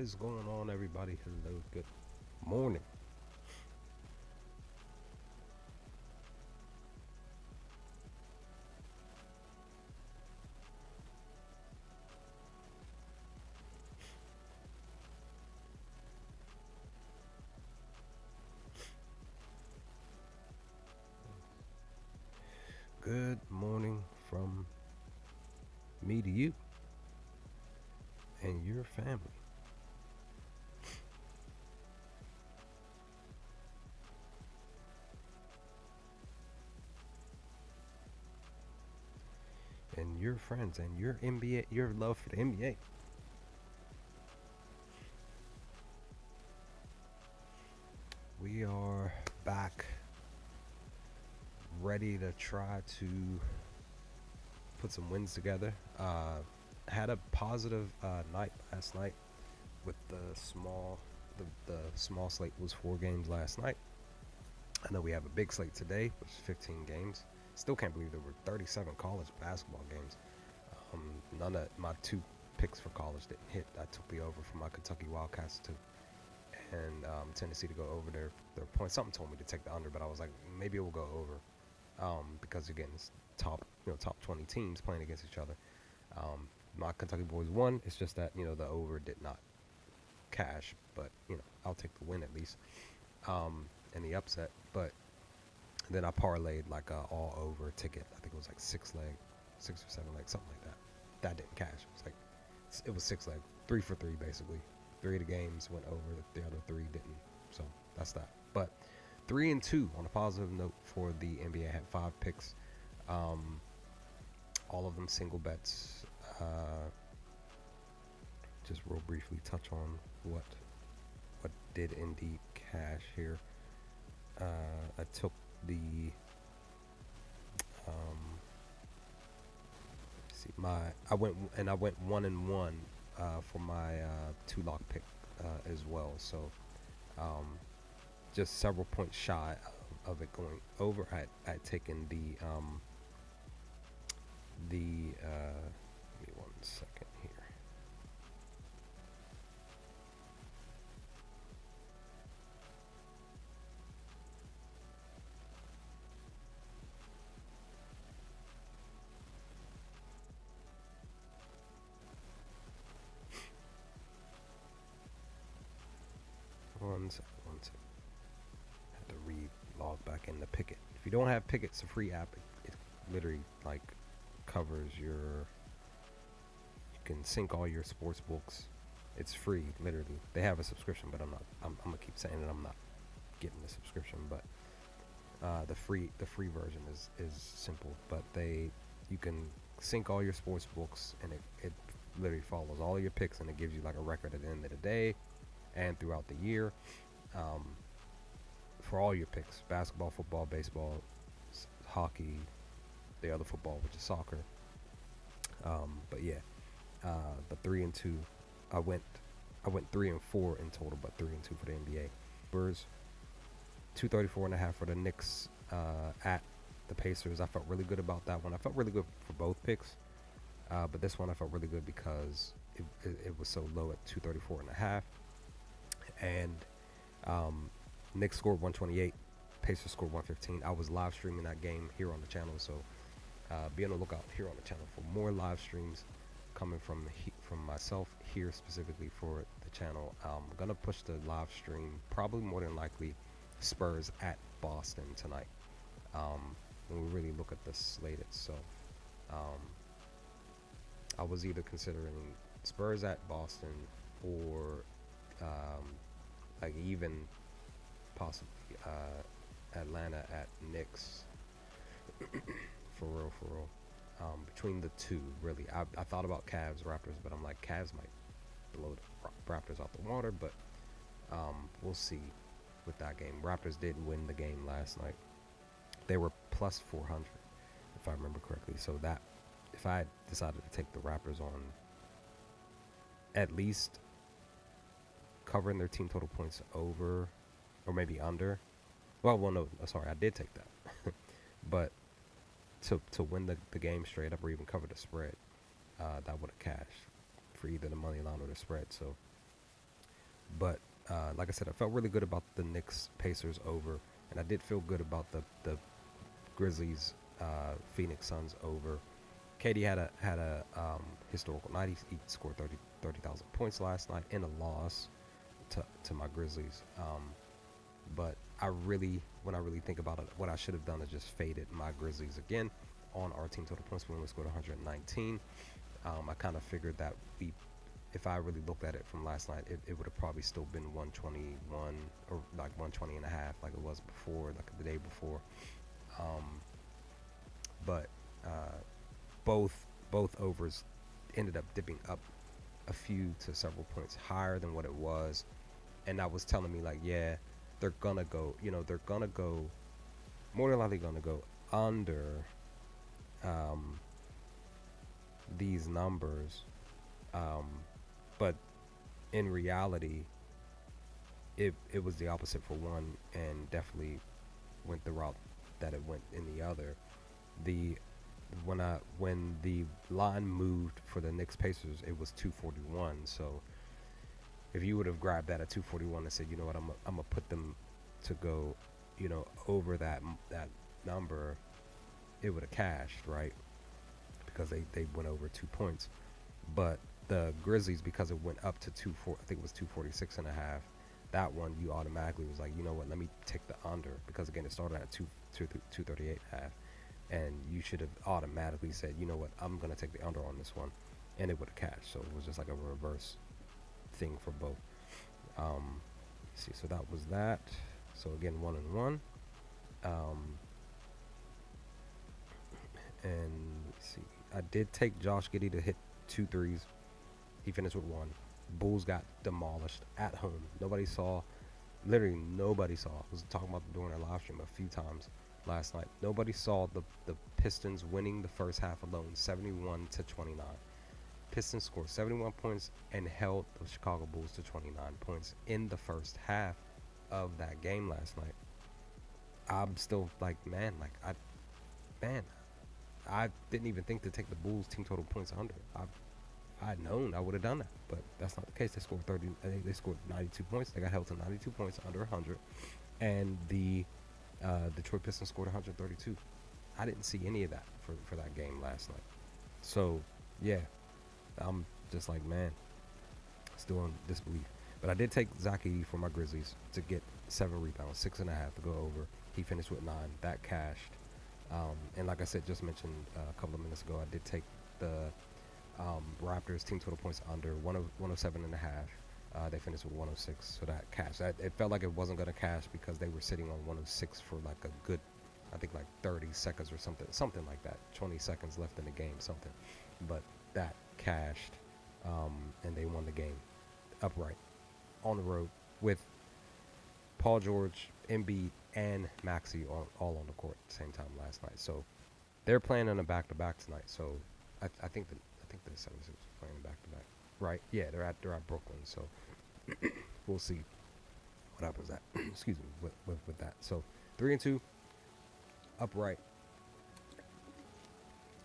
is going on, everybody? Hello, good morning. Good morning from me to you and your family. And your friends and your NBA, your love for the NBA. We are back, ready to try to put some wins together. Had a positive night last night with the small slate was 4 games last night. I know we have a big slate today, which is 15 games. Still can't believe there were 37 college basketball games. None of my two picks for college didn't hit. I took the over for my Kentucky Wildcats and Tennessee to go over their points. Something told me to take the under, but I was like, maybe it will go over because again, it's top 20 teams playing against each other. My Kentucky boys won. It's just that the over did not cash, but I'll take the win at least and the upset. But then I parlayed like a all over ticket. I think it was like 6 or 7 leg, something like that. That didn't cash. It was 6 leg, 3 for 3 basically. 3 of the games went over. The other 3 didn't. So that's that. But 3-2 on a positive note for the NBA. I had 5 picks, all of them single bets. Just real briefly touch on what did indeed cash here. I took the I went 1-1 for my 2 lock pick as well. So just several points shy of it going over. I had taken the give me 1 second here. One second. Had to log back in the Picket. If you don't have Picket, it's a free app. It literally like covers your. You can sync all your sports books. It's free, literally. They have a subscription, but I'm not. I'm gonna keep saying that I'm not getting the subscription. But the free version is simple. But you can sync all your sports books, and it literally follows all your picks, and it gives you like a record at the end of the day and throughout the year. Um, for all your picks: basketball, football, baseball, hockey, the other football, which is soccer. But yeah, but 3-2. I went 3-4 in total, but 3-2 for the NBA. Spurs 234.5 for the Knicks at the Pacers. I felt really good about that one. I felt really good for both picks, but this one I felt really good because it was so low at 234.5, and Knicks scored 128. Pacers scored 115. I was live streaming that game here on the channel, so be on the lookout here on the channel for more live streams coming from myself here specifically for the channel. I'm gonna push the live stream probably more than likely Spurs at Boston tonight. When we really look at the slate itself, I was either considering Spurs at Boston or like even possibly Atlanta at Knicks. For real. Between the two, really, I thought about Cavs, Raptors, but I'm like, Cavs might blow the Raptors out the water, but we'll see with that game. Raptors did win the game last night. They were plus 400, if I remember correctly. So that, if I had decided to take the Raptors on at least covering their team total points over, or maybe under. Well, no, sorry, I did take that. But to win the game straight up or even cover the spread, that would have cashed for either the money line or the spread. So But like I said, I felt really good about the Knicks Pacers over, and I did feel good about the Grizzlies Phoenix Suns over. KD had a historical night. He scored 30,000 points last night in a loss to my Grizzlies. But when I really think about it, what I should have done is just faded my Grizzlies again on our team total points. We only scored 119. I kind of figured that if I really looked at it from last night, it would have probably still been 121 or like 120 and a half, like it was before, like the day before. But both overs ended up dipping up a few to several points higher than what it was, and that was telling me like, yeah, they're gonna go, they're gonna go more than likely gonna go under these numbers, but in reality, it was the opposite for one, and definitely went the route that it went in the other. The when the line moved for the Knicks Pacers, it was 241. So if you would have grabbed that at 241 and said, you know what, I'm gonna put them to go, over that number, it would have cashed, right? Because they went over 2 points. But the Grizzlies, because it went up to I think it was 246 and a half. That one you automatically was like, you know what, let me take the under, because again it started at 238 and a half, and you should have automatically said, you know what, I'm gonna take the under on this one, and it would have cashed. So it was just like a reverse thing for both. See, so that was that. So again, 1-1. And see, I did take Josh Giddey to hit 2 threes. He finished with 1. Bulls got demolished at home. Literally nobody saw. I was talking about doing our live stream a few times last night. Nobody saw the Pistons winning the first half alone, 71-29. Pistons scored 71 points and held the Chicago Bulls to 29 points in the first half of that game last night. I'm still like, I didn't even think to take the Bulls team total points under. If I had known, I would have done that, but that's not the case. They scored 30. They scored 92 points. They got held to 92 points under 100, and the Detroit Pistons scored 132. I didn't see any of that for that game last night. So yeah, I'm just like, man, still in disbelief. But I did take Zach Edey for my Grizzlies to get 7 rebounds, 6.5 to go over. He finished with 9. That cashed. And like I said, just mentioned a couple of minutes ago, I did take the Raptors team total points under 107 and a half. They finished with 106, so that cashed. It felt like it wasn't going to cash because they were sitting on 106 for like a good, I think like 30 seconds or something like that. 20 seconds left in the game, something. But that cashed, and they won the game upright on the road with Paul George, Embiid, and Maxey all on the court at the same time last night. So they're playing on a back-to-back tonight. So I think the 76ers are playing back-to-back, right? Yeah, they're at Brooklyn. So we'll see what happens excuse me, with that. So 3-2, upright,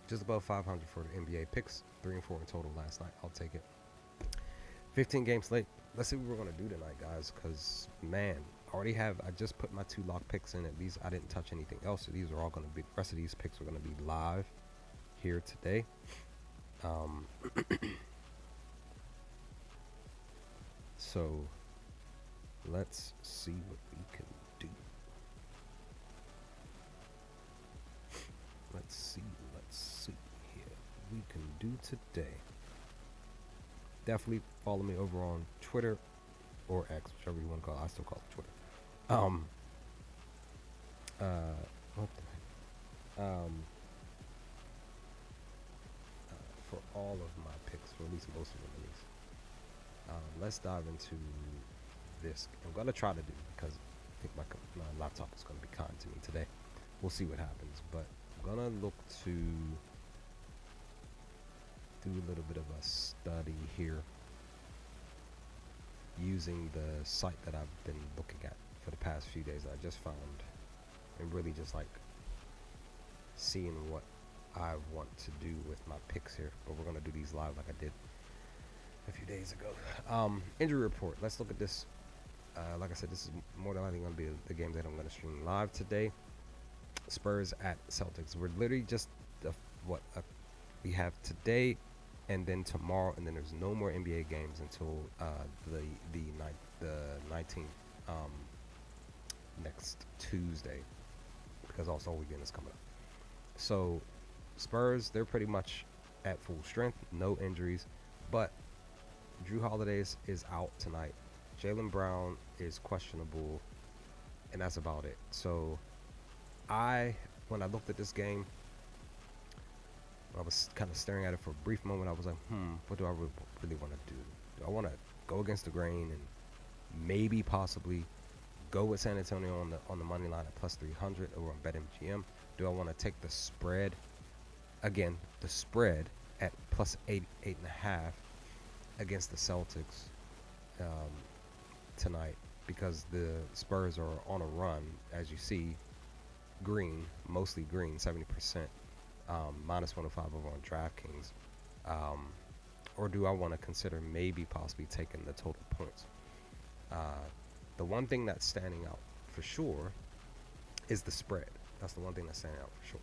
just above 500 for the NBA picks. 3-4 in total last night. I'll take it. 15 game slate. Let's see what we're gonna do tonight, guys. Cause man, I just put my 2 lock picks in. At least I didn't touch anything else. So these are all gonna be. The rest of these picks are gonna be live here today. So let's see what we can do. Let's see here. We can do today. Definitely follow me over on Twitter or X, whichever you want to call it. I still call it Twitter. What the heck? For all of my picks, or at least most of them at least. Let's dive into this. I'm going to try to do, because I think my laptop is going to be kind to me today. We'll see what happens, but I'm going to look to do a little bit of a study here using the site that I've been looking at for the past few days. I just found, and really just like seeing what I want to do with my picks here. But we're going to do these live like I did a few days ago. Injury report. Let's look at this. Like I said, this is more than likely going to be the game that I'm going to stream live today. Spurs at Celtics. We're literally just what we have today, and then tomorrow, and then there's no more NBA games until the 19th, next Tuesday, because also weekend is coming up. So Spurs, they're pretty much at full strength, no injuries, but Drew Holiday is out tonight. Jaylen Brown is questionable, and that's about it. So when I looked at this game, I was kind of staring at it for a brief moment. I was like, what do I really want to do? Do I want to go against the grain and maybe possibly go with San Antonio on the money line at plus 300 over on BetMGM? Do I want to take the spread? Again, the spread at plus 8.5 against the Celtics tonight, because the Spurs are on a run, as you see. Mostly green, 70%, minus 105 over on DraftKings. Or do I want to consider maybe possibly taking the total points? The one thing that's standing out for sure is the spread. That's the one thing that's standing out for sure.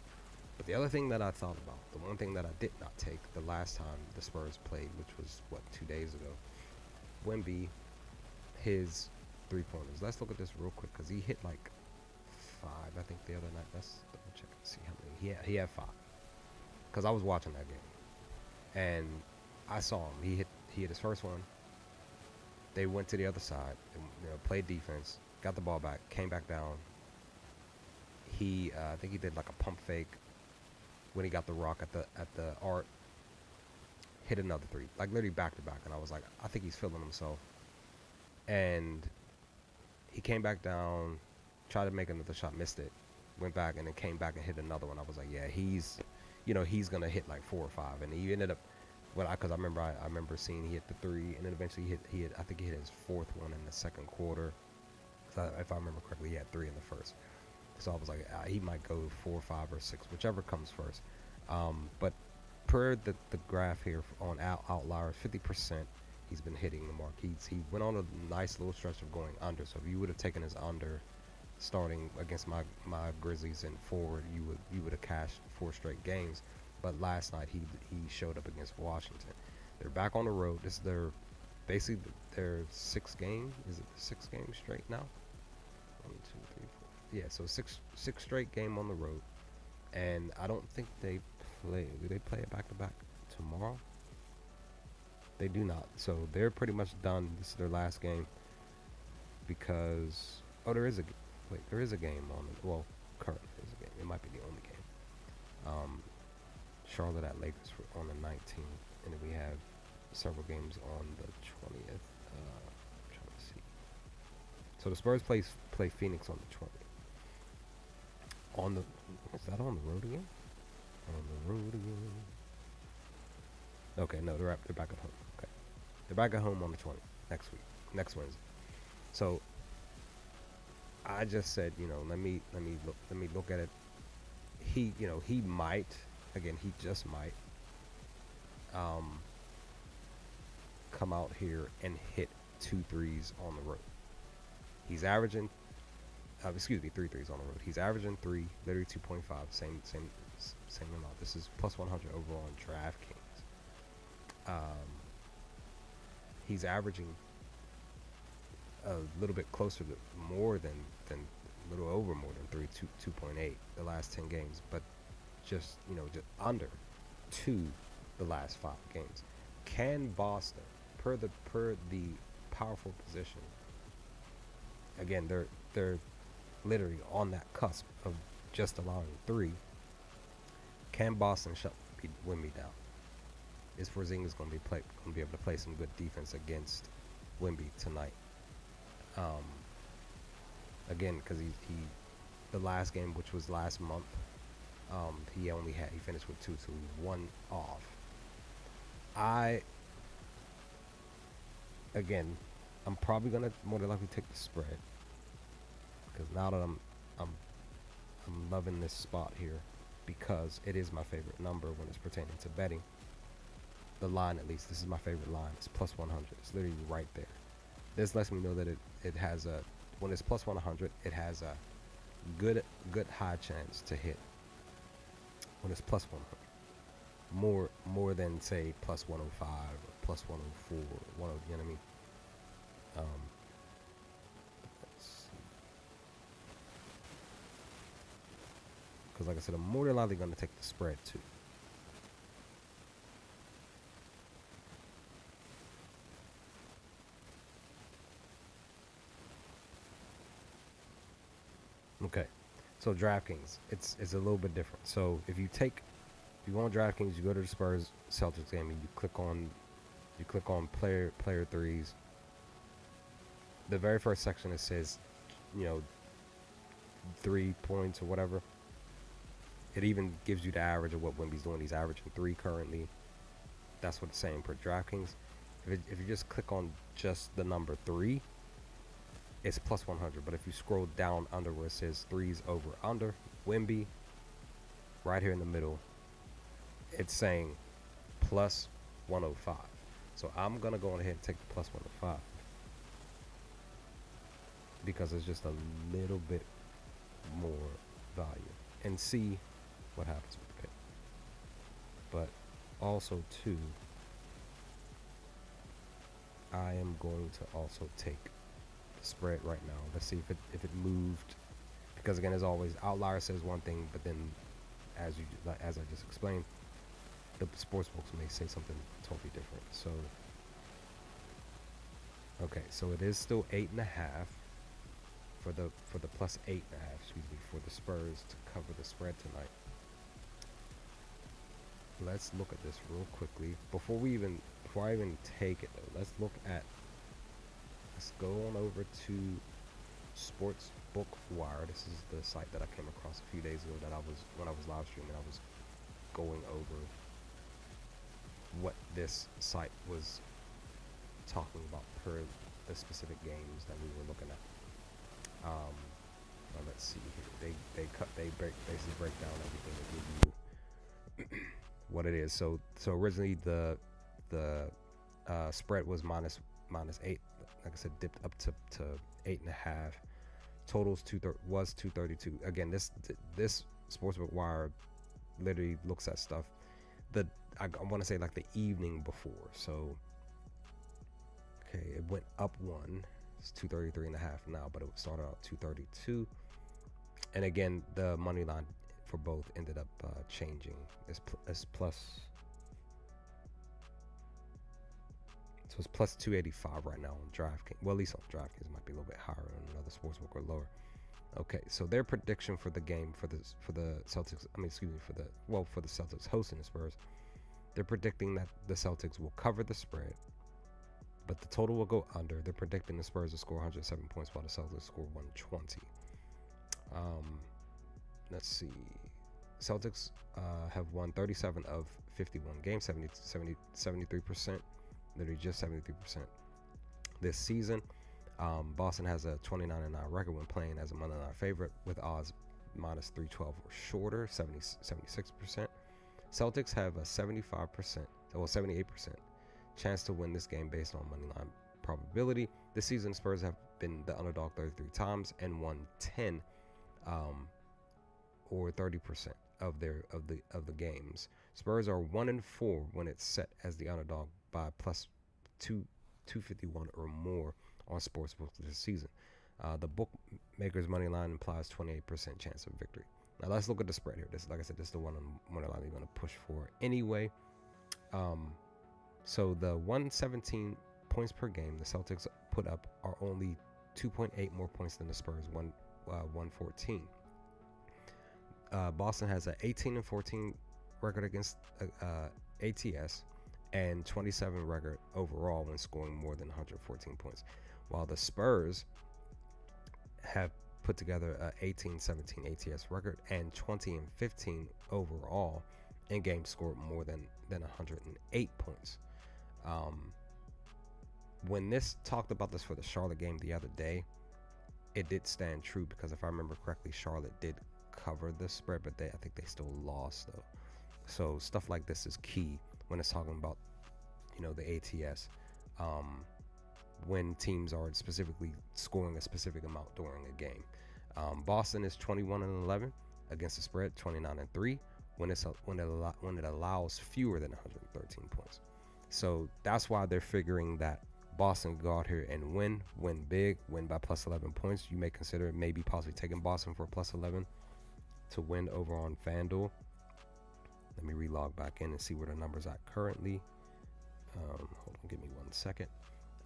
But the other thing that I thought about, the one thing that I did not take the last time the Spurs played, which was, 2 days ago, Wemby, his three-pointers. Let's look at this real quick, because he hit like 5, I think, the other night. Let's double check and see how many. He had 5, because I was watching that game, and I saw him. He hit his first one. They went to the other side, and, played defense, got the ball back, came back down. I think he did like a pump fake when he got the rock at the arc. Hit another 3, like literally back to back, and I was like, I think he's feeling himself. And he came back down, tried to make another shot, missed it, went back, and then came back and hit another one. I was like, yeah, he's gonna hit like 4 or 5, and he ended up. Because I remember seeing he hit the 3, and then eventually I think he hit his 4th one in the second quarter. If I remember correctly, he had 3 in the first. So I was like, he might go 4, 5, or 6, whichever comes first. But per the graph here on Outlier, 50%, he's been hitting the mark. He went on a nice little stretch of going under. So if you would have taken his under starting against my Grizzlies and forward, you would have cashed 4 straight games. But last night he showed up against Washington. They're back on the road. This is basically their 6th game. Is it the 6th game straight now? 1, 2, 3, 4. Yeah, so six straight game on the road. And I don't think they play. Do they play it back to back tomorrow? They do not. So they're pretty much done. This is their last game, because there is a game on it. Well, currently there's a game. It might be the only game. Charlotte at Lakers on the 19th, and then we have several games on the 20th. Trying to see. So the Spurs play Phoenix on the 20th. Is that on the road again? On the road again. Okay, no, they're back at home. Okay, they're back at home on the 20th next Wednesday. So I just said, let me look at it. He might. Again, he just might come out here and hit 2 threes on the road. He's averaging, 3 threes on the road. He's averaging 3, literally 2.5, same amount. This is plus 100 over on DraftKings. He's averaging a little bit closer to more than a little over more than 2.8 the last 10 games, but just under 2 the last 5 games. Can Boston, per the powerful position, again, they're literally on that cusp of just allowing 3. Can Boston shut Wemby down? Is Porzingis going to be able to play some good defense against Wemby tonight? Again, because he the last game, which was last month, he finished with 2, so he's 1 off. I'm probably gonna more than likely take the spread, because now that I'm loving this spot here, because it is my favorite number when it's pertaining to betting. the line at least. This is my favorite line. It's plus 100. It's literally right there. This lets me know that it has a, when it's plus 100, it has a good high chance to hit when it's plus 100. More than say plus 105 or plus 104, you know what I mean? Let's see. Because like I said, I'm more than likely going to take the spread too. Okay, so DraftKings, it's a little bit different. So if you go on DraftKings, you go to the Spurs Celtics game, and you click on player threes. The very first section, it says, you know, 3 points or whatever. It even gives you the average of what Wemby's doing. He's averaging 3 currently. That's what it's saying per DraftKings. If you just click on just the number 3, it's plus 100. But if you scroll down under where it says threes over under, Wemby, right here in the middle, it's saying plus 105. So I'm going to go ahead and take the plus 105 because it's just a little bit more value, and see what happens with the pick. But also too, I am going to also take the spread right now. Let's see if it moved, because again, as always, outlier says one thing, but then as I just explained, the sports books may say something totally different. So okay, so it is still 8.5 for the plus 8.5, excuse me, for the Spurs to cover the spread tonight. Let's look at this real quickly before I even take it though. Let's go on over to Sportsbook Wire. This is the site that I came across a few days ago when I was live streaming. I was going over what this site was talking about per the specific games that we were looking at. Let's see here. They basically break down everything to give you what it is. So originally the spread was minus 8. Like I said, dipped up to 8.5. Totals was 232. Again, this Sportsbook Wire literally looks at stuff I want to say like the evening before. So okay, it went up 1. It's 233.5 now, but it started out 232. And again, the money line for both ended up changing. It's plus, so it's plus 285 right now on DraftKings. Well, at least on DraftKings, might be a little bit higher on another sportsbook or lower. Okay, so their prediction for the game for the Celtics, for the Celtics hosting the Spurs, they're predicting that the Celtics will cover the spread, but the total will go under. They're predicting the Spurs will score 107 points while the Celtics score 120. Let's see. Celtics have won 37 of 51 games, 73%, literally just 73% this season. Boston has a 29-9 record when playing as a money line favorite with odds minus 312 or shorter, 76%. Celtics have a 78% chance to win this game based on money line probability. This season, Spurs have been the underdog 33 times and won 10, or 30% of the games. Spurs are 1-4 when it's set as the underdog by plus 251 or more on sportsbooks this season. The bookmakers money line implies 28% chance of victory. Now let's look at the spread here. This, like I said, this is the one I'm more likely going to push for anyway. So the 117 points per game the Celtics put up are only 2.8 more points than the Spurs, 114. Boston has an 18-14 record against ATS and 27 record overall when scoring more than 114 points, while the Spurs have put together a 18-17 ATS record and 20-15 overall in games scored more than 108 points. When this talked about this for the Charlotte game the other day, it did stand true, because if I remember correctly, Charlotte did cover the spread, but I think they still lost though. So stuff like this is key when it's talking about the ATS, when teams are specifically scoring a specific amount during a game. Boston is 21-11 against the spread, 29-3 when it allows fewer than 113 points. So that's why they're figuring that Boston go out here and win big, win by plus 11 points. You may consider maybe possibly taking Boston for plus 11 to win over on FanDuel. Let me relog back in and see where the numbers are currently. Hold on, give me 1 second.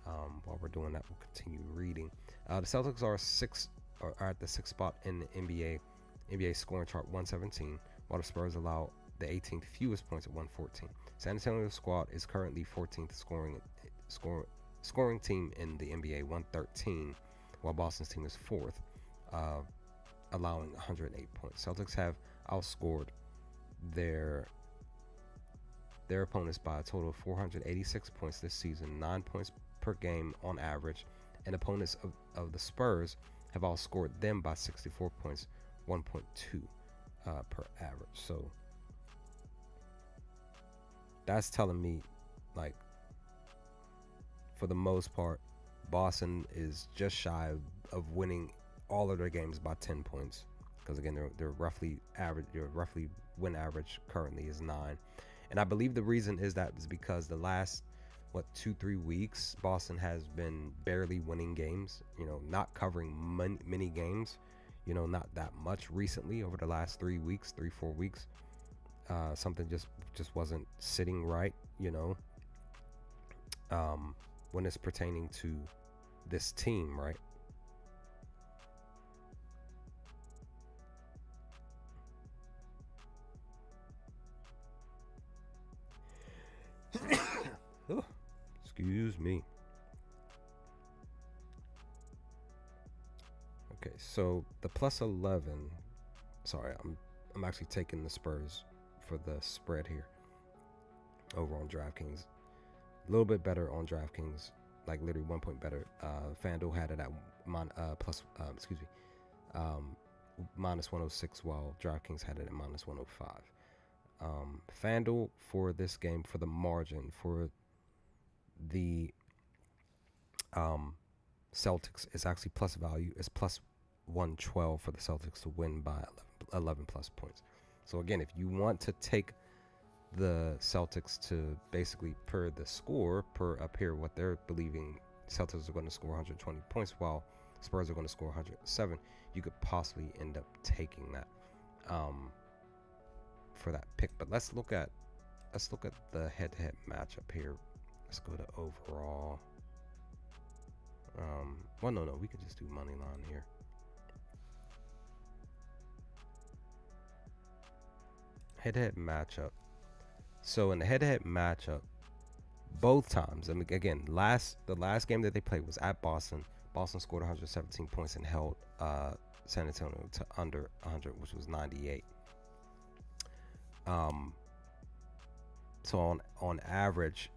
While we're doing that, we'll continue reading. The Celtics are at the 6th spot in the NBA scoring chart, 117, while the Spurs allow the 18th fewest points at 114. San Antonio's squad is currently 14th scoring team in the NBA, 113, while Boston's team is 4th, allowing 108 points. Celtics have outscored their opponents by a total of 486 points this season, 9 points per game on average, and opponents of the Spurs have outscored them by 64 points, 1.2 per average. So that's telling me, like, for the most part, Boston is just shy of winning all of their games by 10 points, because again, they're roughly average. Their roughly win average currently is 9, and I believe the reason is because the last 2-3 weeks Boston has been barely winning games. Not covering many games. Not that much recently over the last 3 weeks, 3-4 weeks. Something just wasn't sitting right. When it's pertaining to this team, right? Oh, excuse me. Okay, so the plus 11. Sorry, I'm actually taking the Spurs for the spread here over on DraftKings. A little bit better on DraftKings, like literally 1 point better. FanDuel had it at minus 106, while DraftKings had it at minus 105. FanDuel for this game, for the margin for the Celtics is actually plus value. It's plus 112 for the Celtics to win by 11 plus points. So again, if you want to take the Celtics to basically per the score, per up here, what they're believing Celtics are going to score 120 points while Spurs are going to score 107, you could possibly end up taking that for that pick. But let's look at the head-to-head matchup here. Let's go to overall. Well, no, we could just do money line here. Head-to-head matchup. So in the head-to-head matchup, both times, and again, the last game that they played was at Boston. Boston scored 117 points and held San Antonio to under 100, which was 98. So on average,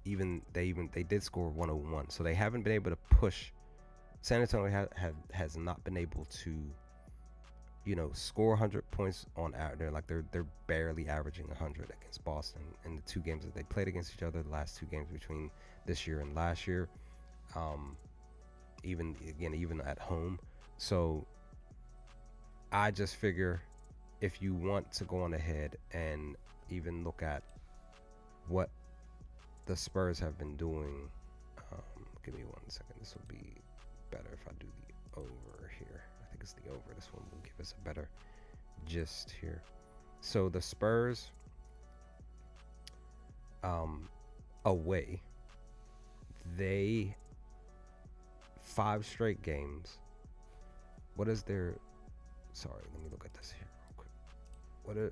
they did score 101. So they haven't been able to push. San Antonio has not been able to, score 100 points on average. They're barely averaging 100 against Boston in the 2 games that they played against each other. The last 2 games between this year and last year, even at home. So I just figure, if you want to go on ahead and even look at what the Spurs have been doing, give me 1 second. This will be better if I do the over here. I think it's the over. This one will give us a better gist here. So the Spurs, away, they 5 straight games. What is their? Sorry, let me look at this here real quick.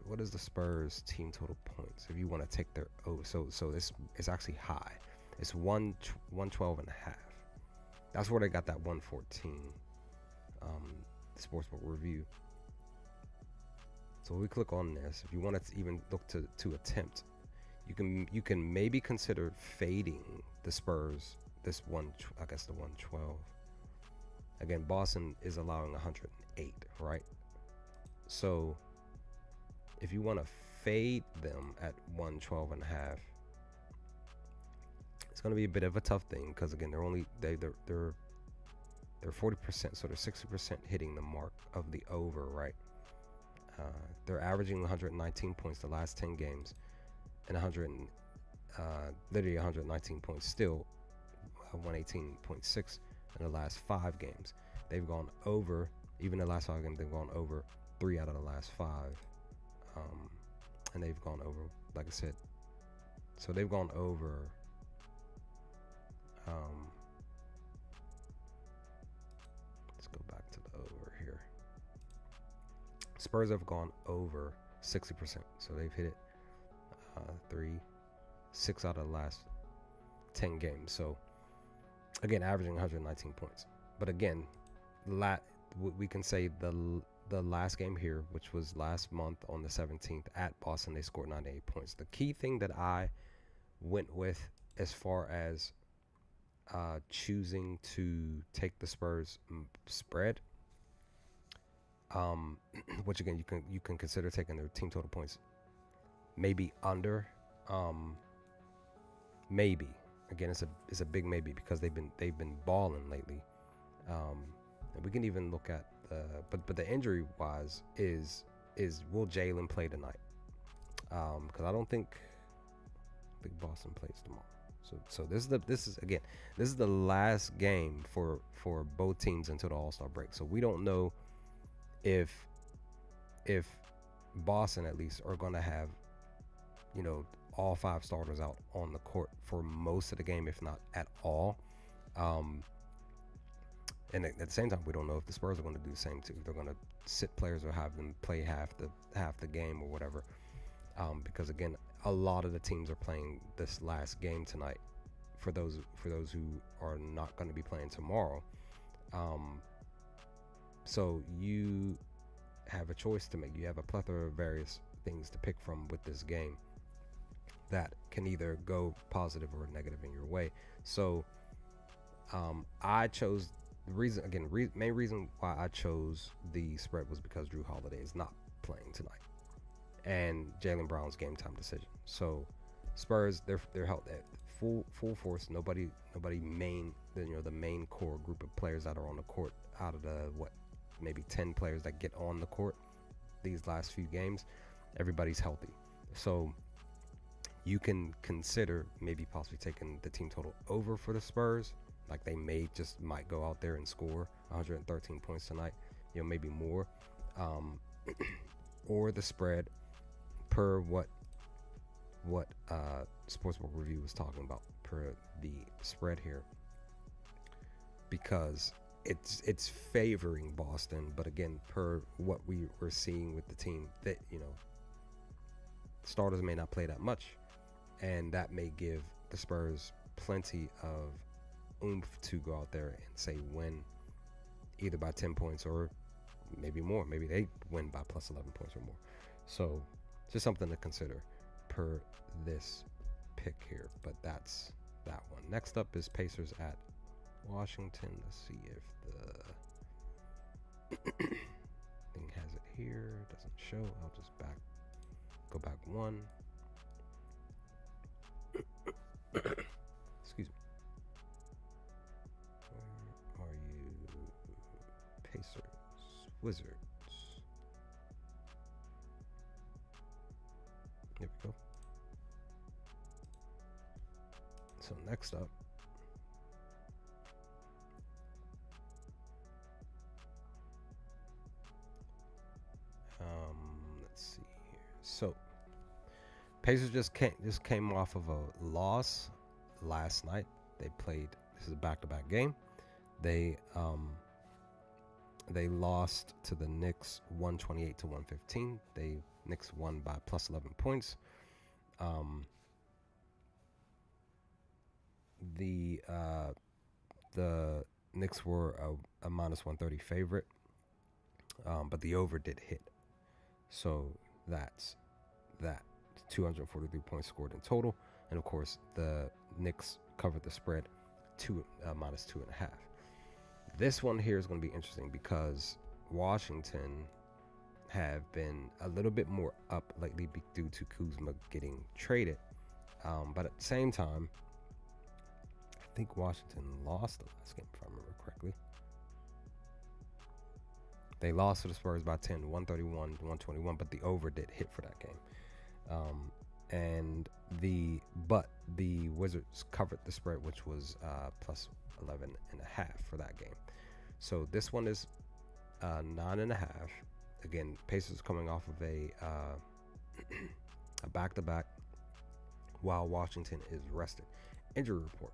What is the Spurs team total points? If you want to take their so this is actually high. It's 112 and a half. That's where they got that 114. Sportsbook review. So we click on this. If you want to even look to attempt, you can maybe consider fading the Spurs. This one, I guess the 112. Again, Boston is allowing 108, right? So if you want to fade them at 112.5. It's going to be a bit of a tough thing because again, they're 40%, so they're 60% hitting the mark of the over, right? They're averaging 119 points the last 10 games, and literally 119 points still, 118.6 in the last 5 games. They've gone over, even the last 5 games, they've gone over 3 out of the last 5. And they've gone over, like I said, so they've gone over. Let's go back to the over here. Spurs have gone over 60%, so they've hit it 6 out of the last 10 games. So again, averaging 119 points. But again, we can say the last game here, which was last month on the 17th at Boston, they scored 98 points. The key thing that I went with as far as choosing to take the Spurs spread, which again you can consider taking their team total points, maybe under, maybe. Again, it's a big maybe because they've been balling lately. And we can even look at but the injury wise is will Jalen play tonight? Because I don't think Boston plays tomorrow. So this is the last game for both teams until the All-Star break. So we don't know if Boston at least are going to have, all 5 starters out on the court for most of the game, if not at all. And at the same time, we don't know if the Spurs are going to do the same too. If they're going to sit players or have them play half the game or whatever. Because again, a lot of the teams are playing this last game tonight. For those who are not going to be playing tomorrow, so you have a choice to make. You have a plethora of various things to pick from with this game that can either go positive or negative in your way. So I chose the reason, again, main reason why I chose the spread was because Drew Holiday is not playing tonight, and Jaylen Brown's game time decision. So Spurs, they're held at full force. Nobody main, the main core group of players that are on the court out of the maybe 10 players that get on the court these last few games, everybody's healthy. So you can consider maybe possibly taking the team total over for the Spurs. Like they might go out there and score 113 points tonight, maybe more, or the spread per what Sportsbook Review was talking about per the spread here, because it's favoring Boston. But again, per what we were seeing with the team, that starters may not play that much, and that may give the Spurs plenty of oomph to go out there and say win either by 10 points or maybe more. Maybe they win by plus 11 points or more. So just something to consider per this pick here. But that's that one. Next up is Pacers at Washington. Let's see if the thing has it here. It doesn't show. I'll just go back one. Excuse me. Where are you? Pacers, Wizards. There we go. So next up, let's see here. So Pacers just came off of a loss last night. They played. This is a back-to-back game. They lost to the Knicks 128 to 115. Knicks won by plus 11 points. The Knicks were a minus 130 favorite, but the over did hit. So that's that. 243 points scored in total, and of course the Knicks covered the spread minus 2.5. This one here is going to be interesting because Washington have been a little bit more up lately due to Kuzma getting traded. But at the same time, I think Washington lost the last game, if I remember correctly. They lost to the Spurs by 10, 131 to 121, but the over did hit for that game. But the Wizards covered the spread, which was plus 11.5 for that game. So this one is 9.5. Again, Pacers coming off of a back-to-back while Washington is rested. Injury report: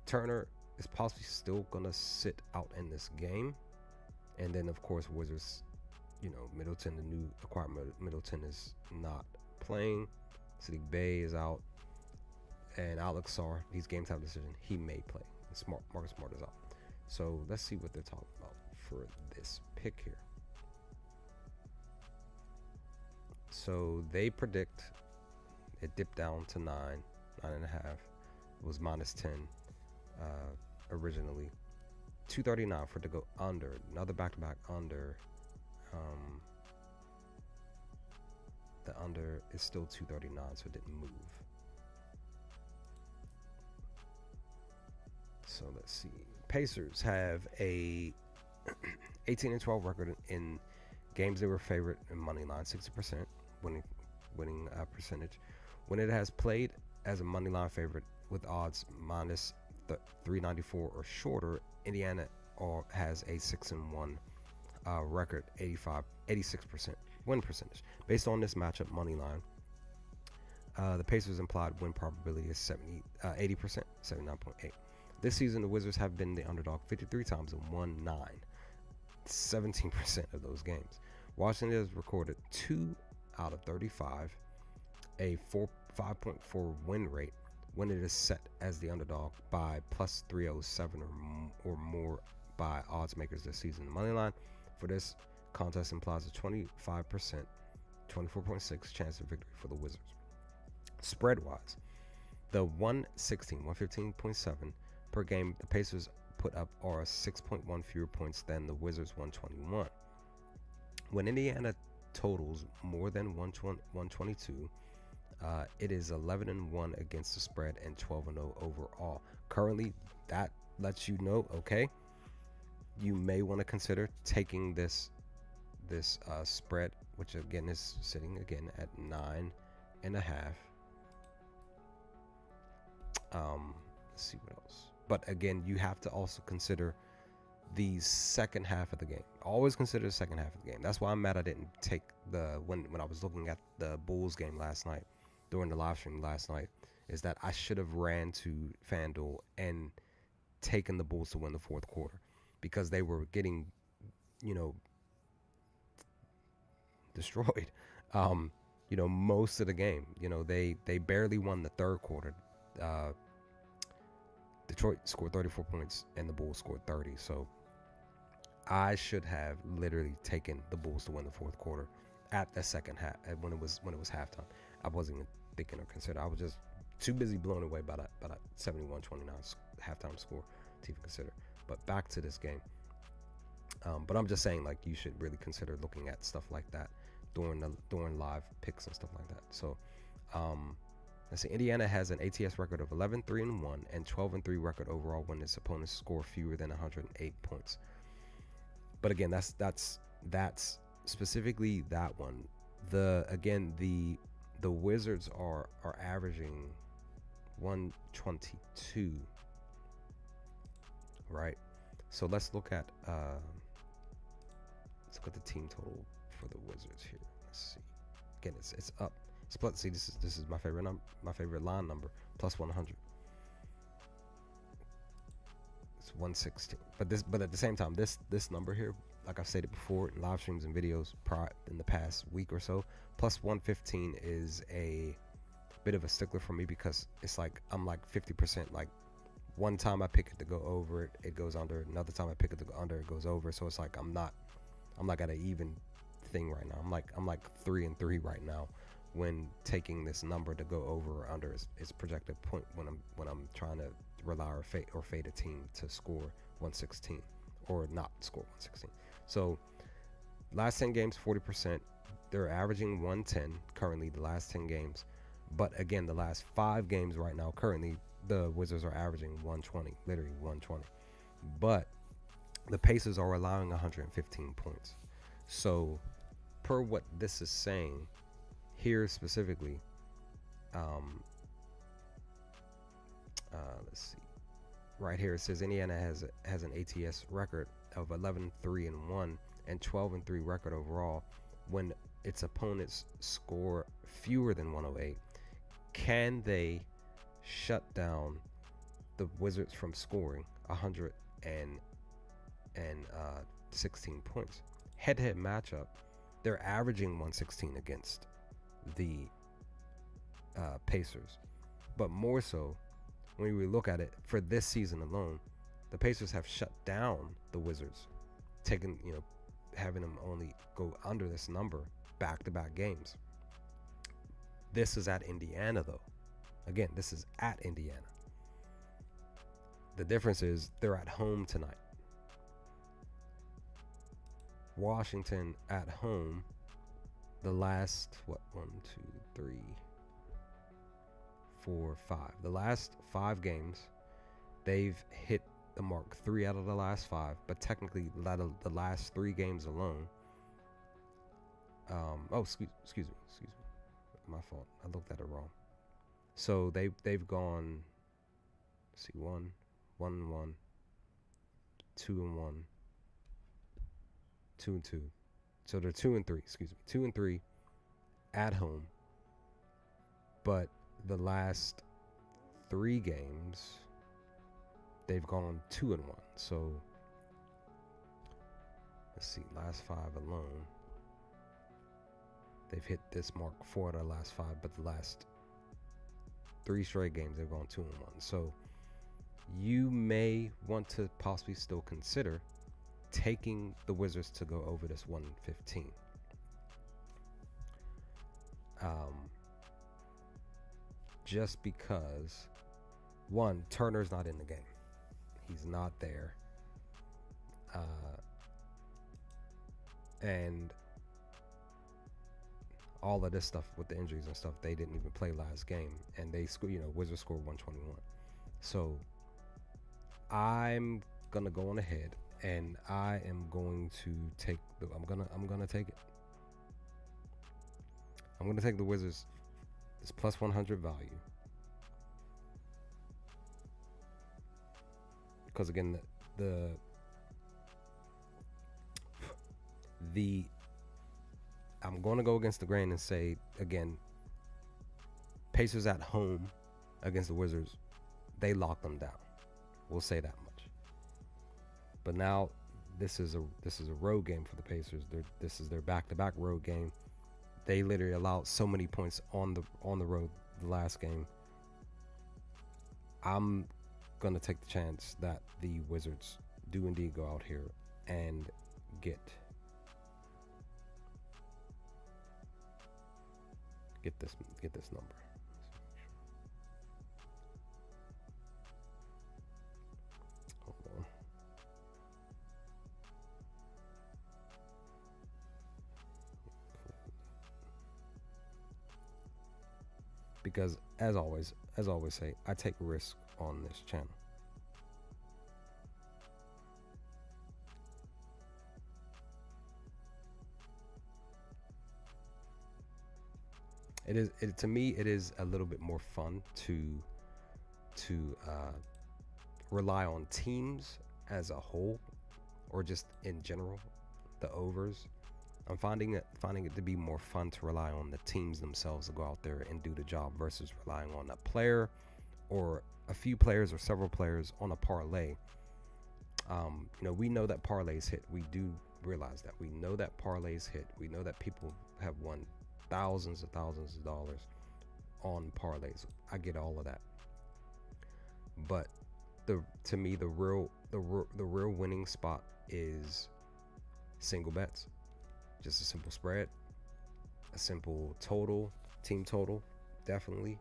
Turner is possibly still gonna sit out in this game, and then of course Wizards, Middleton, the new acquired Middleton, is not playing. Sadiq Bey is out, and Alex Sarr, these game time decision, he may play. And Marcus Smart is out. So let's see what they're talking about for this pick here. So they predict it dipped down to 9.5. It was minus 10 originally. 239 for it to go under. Another back-to-back under. The under is still 239, so it didn't move. So let's see. Pacers have a 18-12 record in games they were favored in money line, 60% winning percentage. When it has played as a money line favorite with odds minus 394 or shorter, Indiana has a 6-1 record, 86% win percentage. Based on this matchup money line, the Pacers' implied win probability is 80%, 79.8. This season, the Wizards have been the underdog 53 times and won 17% of those games. Washington has recorded 2 out of 35, a 5.4 win rate when it is set as the underdog by plus 307 or more by odds makers this season. The money line for this contest implies a 25%, 24.6 chance of victory for the Wizards. Spread-wise, the 115.7 per game the Pacers put up are 6.1 fewer points than the Wizards' 121. When Indiana totals more than 122, it is 11-1 against the spread and 12-0 overall. Currently, that lets you know, okay, you may want to consider taking this spread, which again is sitting again at 9.5. Let's see what else. But again, you have to also consider the second half of the game. Always consider the second half of the game. That's why I'm mad I didn't take when I was looking at the Bulls game last night, during the live stream last night, is that I should have ran to FanDuel and taken the Bulls to win the fourth quarter, because they were getting, destroyed. Most of the game. They barely won the third quarter. Detroit scored 34 points and the Bulls scored 30. So I should have literally taken the Bulls to win the fourth quarter at the second half, when it was halftime. I wasn't even thinking or considering. I was just too busy blown away by that 71-29 halftime score to even consider. But back to this game. But I'm just saying, you should really consider looking at stuff like that during live picks and stuff like that. So let's see. Indiana has an ATS record of 11-3-1 and 12-3 record overall when its opponents score fewer than 108 points. But again, that's specifically that one. The Wizards are averaging 122, right? So let's look at the team total for the Wizards here. Let's see. Again, it's up. Split. See, this is my favorite my favorite line number, plus 100. It's 116. But at the same time, this number here, like I've stated before in live streams and videos in the past week or so, plus 115 is a bit of a stickler for me, because it's I'm 50%. One time I pick it to go over, it goes under. Another time I pick it to go under, it goes over. So it's I'm not at an even thing right now. I'm 3-3 right now when taking this number to go over or under its projected point when I'm trying to rely or fade a team to score 116 or not score 116. So Last 10 games, 40%. They're averaging 110 currently, the last 10 games. But again, the last 5 games right now, currently, the Wizards are averaging 120, literally 120. But the Pacers are allowing 115 points. So, per what this is saying, here specifically, let's see. Right here it says Indiana has an ATS record of 11-3-1 and 12-3 record overall when its opponents score fewer than 108. Can they shut down the Wizards from scoring 116 points? Head-to-head matchup, they're averaging 116 against the Pacers, but more so when we look at it for this season alone, the Pacers have shut down the Wizards, having them only go under this number back-to-back games. This is at Indiana, though. Again, this is at Indiana. The difference is they're at home tonight. Washington at home, the last, 5. The last 5 games, they've hit the mark 3 out of the last 5, but technically the last 3 games alone. Excuse me. My fault. I looked at it wrong. So they've gone, let's see, 1-1, 2-1, 2-2. So they're 2-3. Excuse me, 2-3 at home. But the last 3 games, they've gone 2-1. So let's see, last 5 alone, they've hit this mark 4 out of the last 5, but the last 3 straight games they've gone 2-1. So you may want to possibly still consider taking the Wizards to go over this 115. Just because, one, Turner's not in the game. He's not there. And all of this stuff with the injuries and stuff, they didn't even play last game, and they Wizards scored 121. So I'm gonna go on ahead, and I am going to take I'm gonna take it. I'm gonna take the Wizards. It's plus 100 value, because again, the I'm going to go against the grain and say, again, Pacers at home against the Wizards, they locked them down. We'll say that much. But now this is a road game for the Pacers. This is their back-to-back road game. They literally allowed so many points on the road the last game. I'm going to take the chance that the Wizards do indeed go out here and get this number. Hold on. Because as always say, I take risk on this channel. To me, it is a little bit more fun to rely on teams as a whole, or just in general, the overs. I'm finding it to be more fun to rely on the teams themselves to go out there and do the job versus relying on a player or a few players or several players on a parlay. We know that parlays hit. We do realize that. We know that parlays hit. We know that people have won thousands of dollars on parlays. I get all of that. But to me, the real winning spot is single bets. Just a simple spread, a simple total, team total, definitely,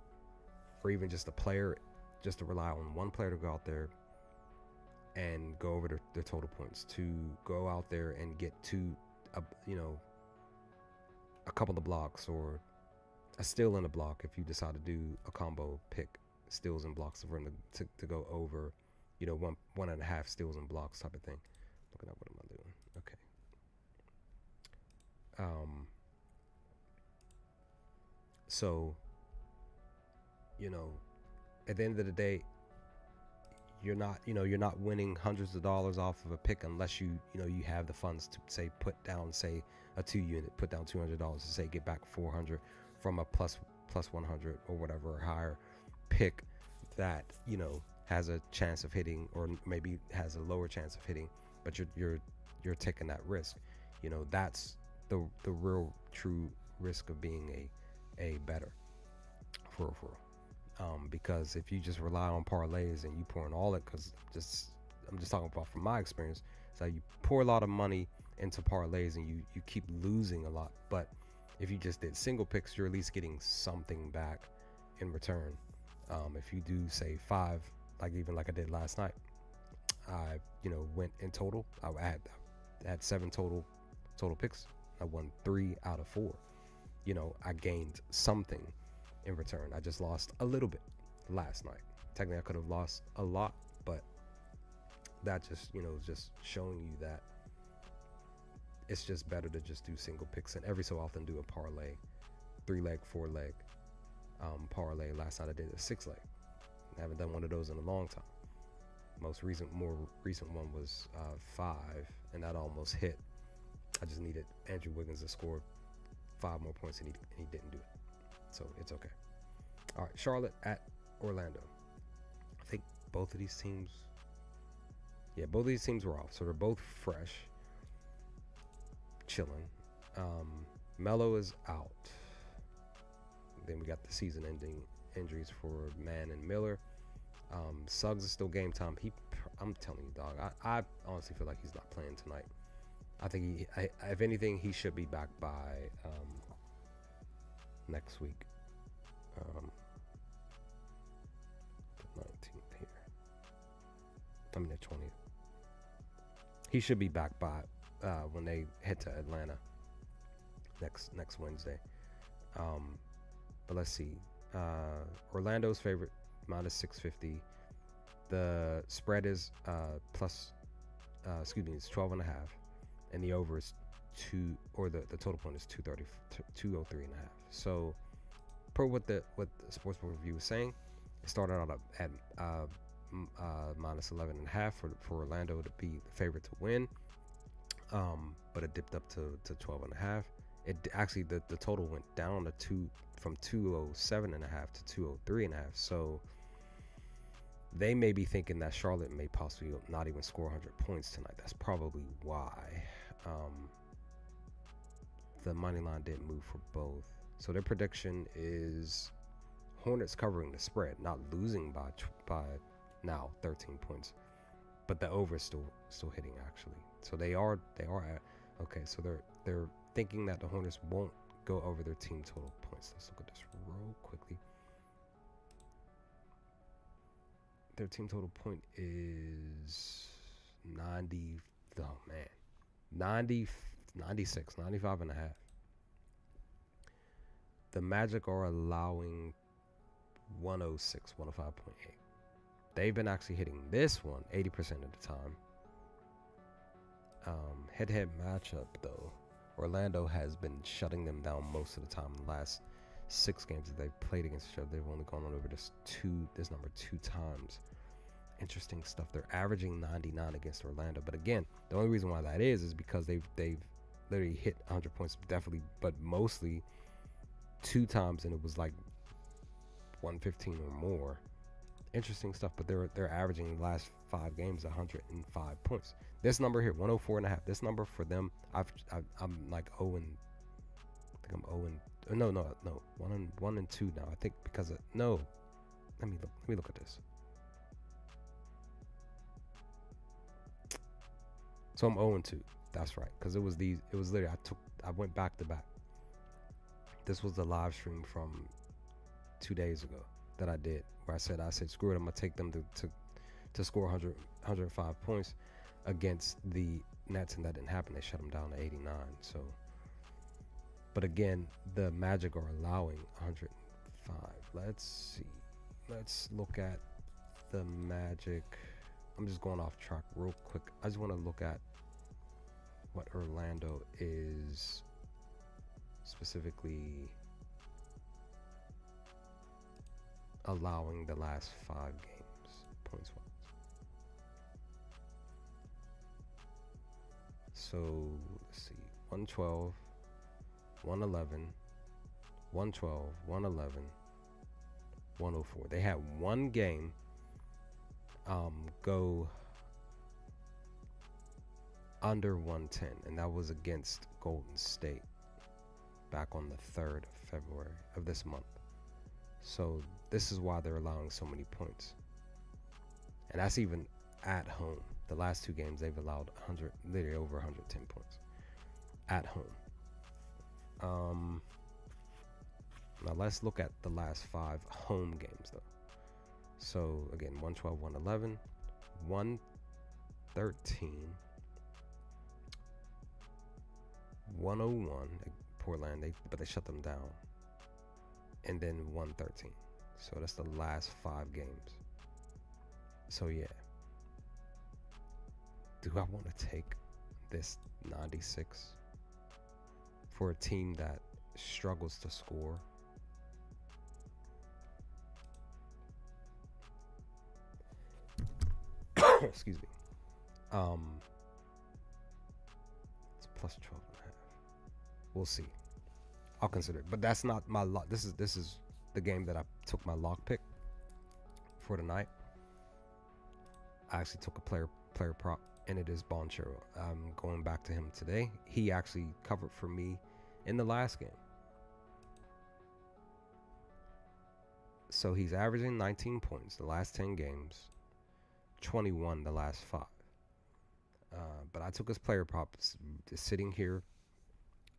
or even just a player, just to rely on one player to go out there and go over their total points, to go out there and get a a couple of blocks or a steal in a block if you decide to do a combo pick steals and blocks for him to go over, one and a half steals and blocks type of thing. Looking at what am I doing? Okay. So, at the end of the day, you're not winning hundreds of dollars off of a pick unless you have the funds to say put down say a 2 unit, put down $200 to say get back 400 from a plus 100 or whatever or higher pick that has a chance of hitting or maybe has a lower chance of hitting, but you're taking that risk. That's the real true risk of being a better for real. Because if you just rely on parlays and you pour in all it, because I'm just talking about from my experience, so you pour a lot of money into parlays and you keep losing a lot. But if you just did single picks, you're at least getting something back in return. If you do say 5, like I did last night, I went in total. I had 7 total picks. I won 3 out of 4. I gained something in return. I just lost a little bit last night. Technically I could have lost a lot, but that just just showing you that it's just better to just do single picks and every so often do a parlay, 3-leg, 4-leg parlay. Last night I did a 6-leg. I haven't done one of those in a long time. More recent one was 5, and that almost hit. I just needed Andrew Wiggins to score 5 more points, and he didn't do it. So it's okay. All right, Charlotte at Orlando. I think both of these teams were off. So they're both fresh, chilling. Melo is out. Then we got the season-ending injuries for Mann and Miller. Suggs is still game time. I'm telling you, dog. I honestly feel like he's not playing tonight. I think if anything, he should be back by next week. The 19th here. I mean the 20th. He should be back by when they head to Atlanta next Wednesday. But let's see. Orlando's favorite minus 650. The spread is it's 12.5, and the over is 2, or the total point is 203.5. So per what the Sportsbook Review was saying, it started out at minus 11.5 for Orlando to be the favorite to win, but it dipped up to 12.5. It actually the total went down from 207.5 to 203.5. So they may be thinking that Charlotte may possibly not even score 100 points tonight. That's probably why. The money line didn't move for both. So their prediction is Hornets covering the spread, not losing by now 13 points, but the over is still hitting actually. So they are at, okay. So they're thinking that the Hornets won't go over their team total points. Let's look at this real quickly. Their team total point is 90. Oh man, 90, 96, 95 and a half. The Magic are allowing 106, 105.8. They've been actually hitting this one 80% of the time. Head-to-head matchup though, Orlando has been shutting them down most of the time. The last 6 games that they've played against each other, they've only gone on over this number 2 times. Interesting stuff. They're averaging 99 against Orlando, but again, the only reason why that is because they've literally hit 100 points, definitely, but mostly 2 times, and it was like 115 or more. Interesting stuff, but they're averaging the last 5 games 105 points. This number here, 104.5. This number for them, I'm like 0 and I think I'm 0 and no 1 and 2 now. I think because of no. Let me look at this. So I'm 0 and 2. That's right, because it was literally I went back to back. This was the live stream from 2 days ago that I did, where I said screw it, I'm gonna take them to score 105 points against the Nets, and that didn't happen. They shut them down to 89. So, but again, the Magic are allowing 105. Let's see. Let's look at the Magic. I'm just going off track real quick. I just want to look at what Orlando is specifically allowing the last 5 games points wise. So let's see, 112, 111, 112, 111, 104. They had one game go under 110, and that was against Golden State back on the 3rd of February of this month. So this is why they're allowing so many points. And that's even at home. The last 2 games they've allowed 100, literally over 110 points at home. Now let's look at the last 5 home games though. So again, 112, 111, 113, 101, Portland, but they shut them down, and then 113. So that's the last 5 games. So yeah, do I want to take this 96 for a team that struggles to score? Excuse me. It's plus 12 and a half. We'll see. I'll consider it, but that's not my lock. This is the game that I took my lock pick for tonight. I actually took a player prop, and it is Bonchero. I'm going back to him today. He actually covered for me in the last game. So he's averaging 19 points the last 10 games, 21 the last 5. But I took his player prop. It's sitting here.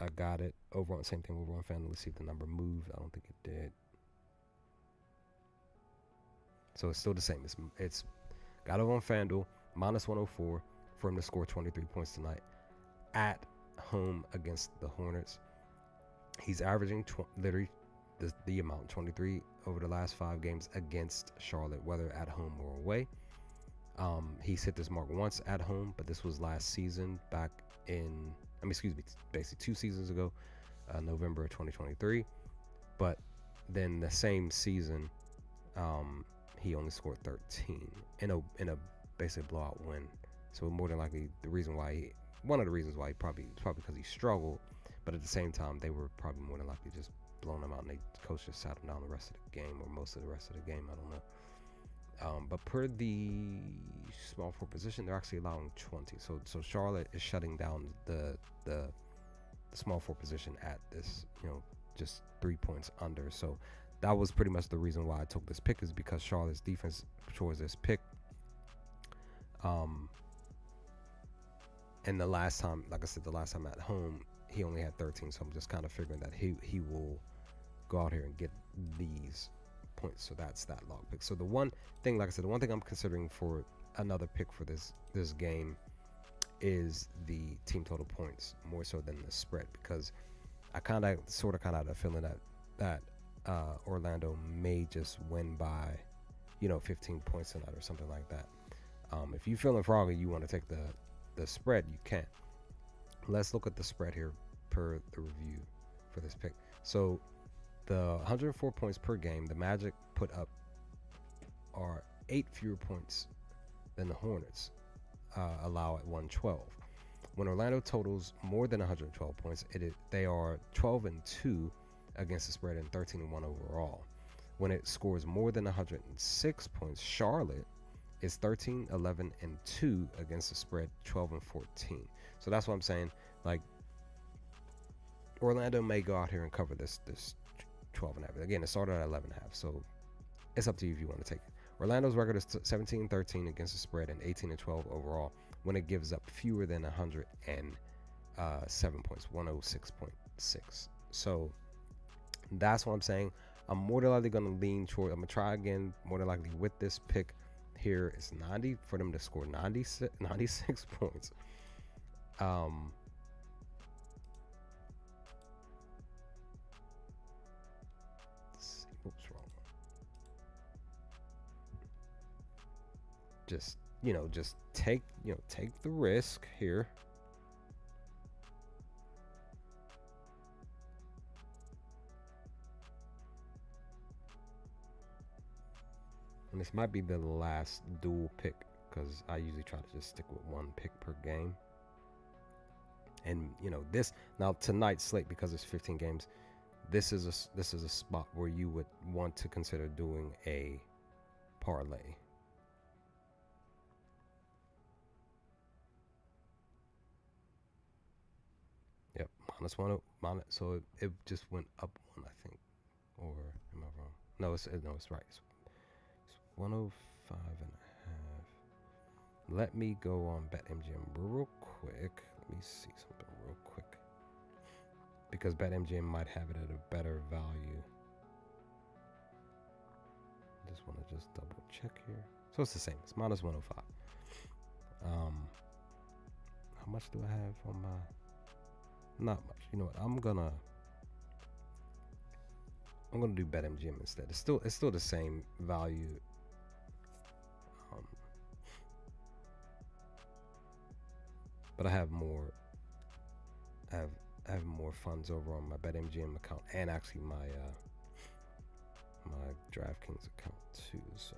I got it over on same thing over on FanDuel. Let's see if the number moved. I don't think it did. So it's still the same. It's got it on FanDuel, minus 104 for him to score 23 points tonight at home against the Hornets. He's averaging literally the amount, 23 over the last 5 games against Charlotte, whether at home or away. He's hit this mark once at home, but this was last season basically 2 seasons ago, November of 2023. But then the same season, he only scored 13 in a basic blowout win. So more than likely, one of the reasons why he probably because he struggled, but at the same time, they were probably more than likely just blowing him out, and the coach just sat him down the rest of the game, or most of the rest of the game. I don't know. But per the small forward position, they're actually allowing 20. So Charlotte is shutting down the small forward position at this, just 3 points under. So that was pretty much the reason why I took this pick, is because Charlotte's defense chose this pick. And the last time, like I said, at home, he only had 13. So I'm just kind of figuring that he will go out here and get these points. So that's that log pick. So the one thing I'm considering for another pick for this game is the team total points, more so than the spread, because I kind of had a feeling that Orlando may just win by 15 points tonight or something like that. If you're feeling froggy, you want to take the spread, you can. Let's look at the spread here per the review for this pick. So the 104 points per game the Magic put up are 8 fewer points than the Hornets allow at 112. When Orlando totals more than 112 points, they are 12-2 against the spread and 13-1 overall. When it scores more than 106 points, Charlotte is 13, 11, and 2 against the spread, 12 and 14. So that's what I'm saying. Like, Orlando may go out here and cover this 12 and a half. Again, it started at 11 and a half, so it's up to you if you want to take it. Orlando's record is 17-13 against the spread and 18-12 overall when it gives up fewer than 107 points, 106.6. So that's what I'm saying. I'm more than likely going to lean toward. I'm going to try again. More than likely with this pick here, it's 90 for them to score 96 points. Um, let's see, what's wrong? Just just take the risk here. And this might be the last dual pick because I usually try to just stick with one pick per game. And this now tonight's slate, because it's 15 games, this is a spot where you would want to consider doing a parlay. Yep, -1. So it just went up one, I think. Or am I wrong? No, it's right. It's 105 and a half. Let me go on BetMGM real quick. Let me see something real quick. Because BetMGM might have it at a better value. I just want to just double check here. So it's the same. It's -105. How much do I have on my? Not much. You know what? I'm gonna do BetMGM instead. It's still the same value. But I have more. I have more funds over on my BetMGM account and actually my my DraftKings account too. So,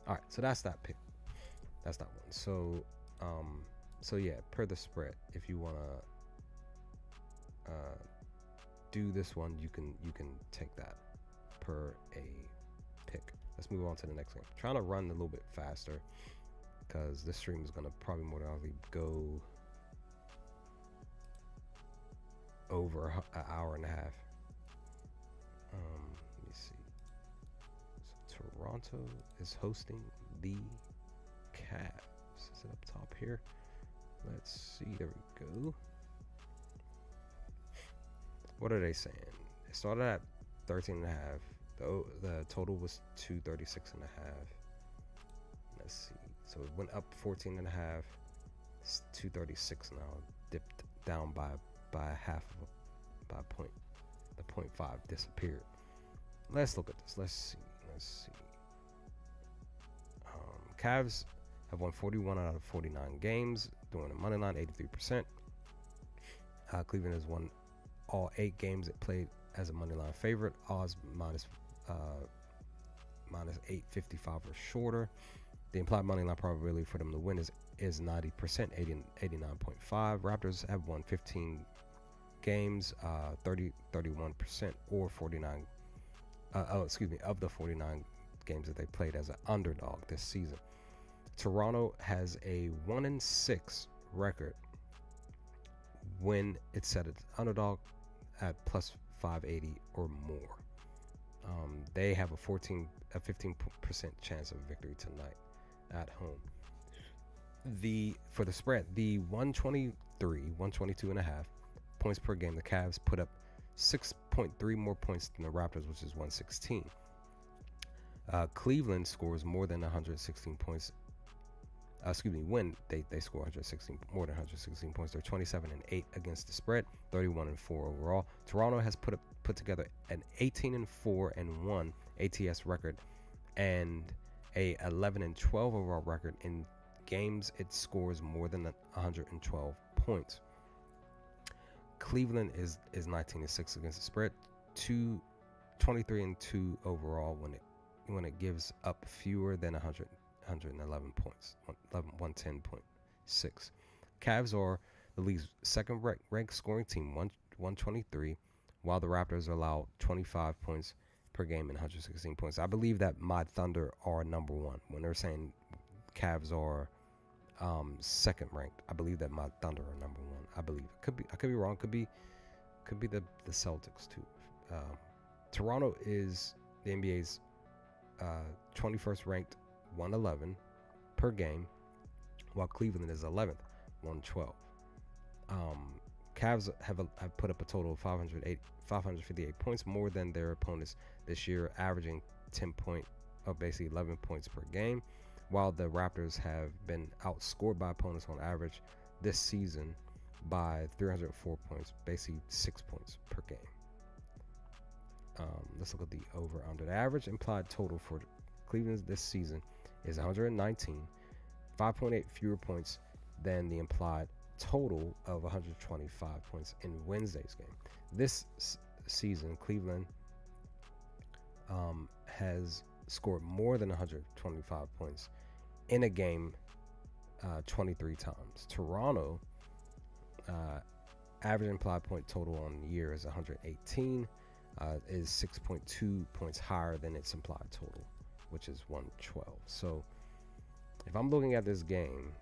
all right. So that's that pick. That's that one. So, so yeah, per the spread, if you wanna do this one, you can take that per a pick. Let's move on to the next game. I'm trying to run a little bit faster because this stream is gonna probably more than likely go over an hour and a half. Let me see. So Toronto is hosting the Cavs. Is it up top here? Let's see. There we go. What are they saying? It started at 13 and a half. The total was 236 and a half. Let's see. So it went up 14 and a half. It's 236 now. Dipped down by half of by a point. The 0.5 disappeared. Let's look at this. Let's see. Cavs have won 41 out of 49 games, doing a money line 83%. Cleveland has won all 8 games it played as a money line favorite. Odds minus 855 or shorter. The implied money line probability for them to win is 90%, 89.5. Raptors have won 15 games, 31% or 49. Of the 49 games that they played as an underdog this season. Toronto has a 1-6 record when it's set as underdog at plus 580 or more. They have a 15% chance of victory tonight at home. For the spread, the 122 and a half points per game, the Cavs put up 6.3 more points than the Raptors, which is 116. Cleveland scores more than 116 points. When they score more than 116 points. They're 27-8 against the spread, 31-4 overall. Toronto has put together an 18-4-1 ATS record and a 11-12 overall record in games it scores more than 112 points. Cleveland is 19-6 against the spread, 23-2 overall when it gives up fewer than 111 points, 110.6. Cavs are the league's second ranked scoring team, 123, while the Raptors allow 25 points per game and 116 points. I believe that my Thunder are number one. When they're saying Cavs are second ranked, I believe that my Thunder are number one. I believe it. I could be wrong. Could be the Celtics too. Toronto is the NBA's 21st ranked, 111 per game, while Cleveland is 11th, 112. Cavs have put up a total of 558 points more than their opponents this year, averaging basically 11 points per game, while the Raptors have been outscored by opponents on average this season by 304 points, basically 6 points per game. Let's look at the over-under. The average implied total for Cleveland this season is 119, 5.8 fewer points than the implied total of 125 points in Wednesday's game. This season, Cleveland has scored more than 125 points in a game 23 times. Toronto, average implied point total on the year is 118, is 6.2 points higher than its implied total, which is 112. So if I'm looking at this game,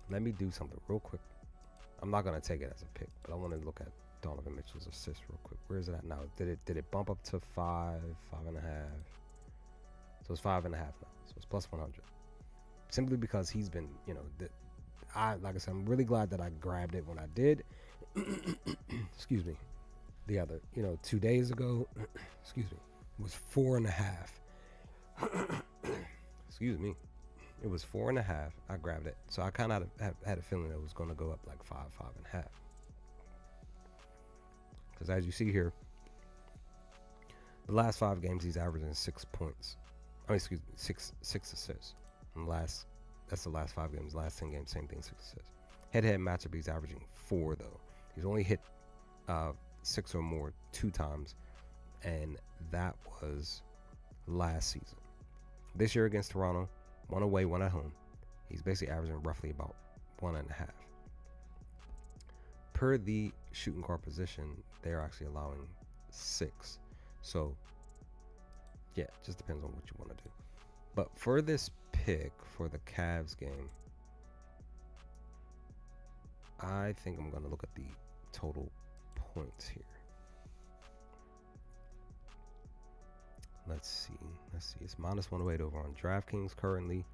let me do something real quick. I'm not going to take it as a pick, but I want to look at Donovan Mitchell's assist real quick. Where is it at now? Did it bump up to 5.5? So it's 5.5 now. So it's plus 100. Simply because he's been, like I said, I'm really glad that I grabbed it when I did. Excuse me. The other, 2 days ago, excuse me, was 4.5. Excuse me. It was 4.5. I grabbed it. So I kind of had a feeling it was going to go up like 5.5. Because as you see here, the last 5 games, he's averaging 6 points. Six assists. And that's the last 5 games. Last 10 games, same thing, 6 assists. Head-to-head matchup, he's averaging 4 though. He's only hit 6 or more 2 times, and that was last season. This year against Toronto, 1 away, 1 at home. He's basically averaging roughly about 1.5. Per the shooting guard position, they're actually allowing 6. So, yeah, it just depends on what you want to do. But for this pick for the Cavs game, I think I'm going to look at the total points here. Let's see. It's minus 108 over on DraftKings currently.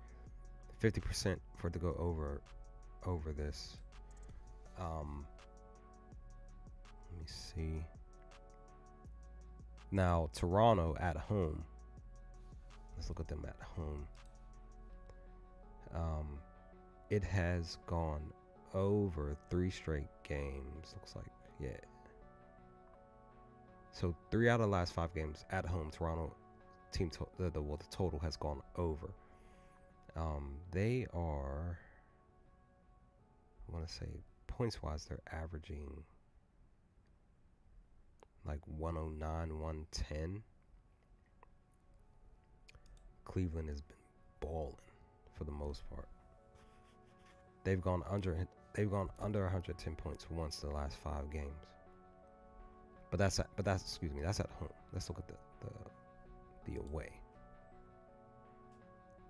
50% for it to go over this. Let me see. Now Toronto at home. Let's look at them at home. It has gone over 3 straight games. Looks like, yeah. So 3 out of the last 5 games at home, Toronto team the total has gone over. They are, I want to say points wise, they're averaging like 109, 110. Cleveland has been balling for the most part. They've gone under 110 points once the last 5 games. But that's at home. Let's look at the away.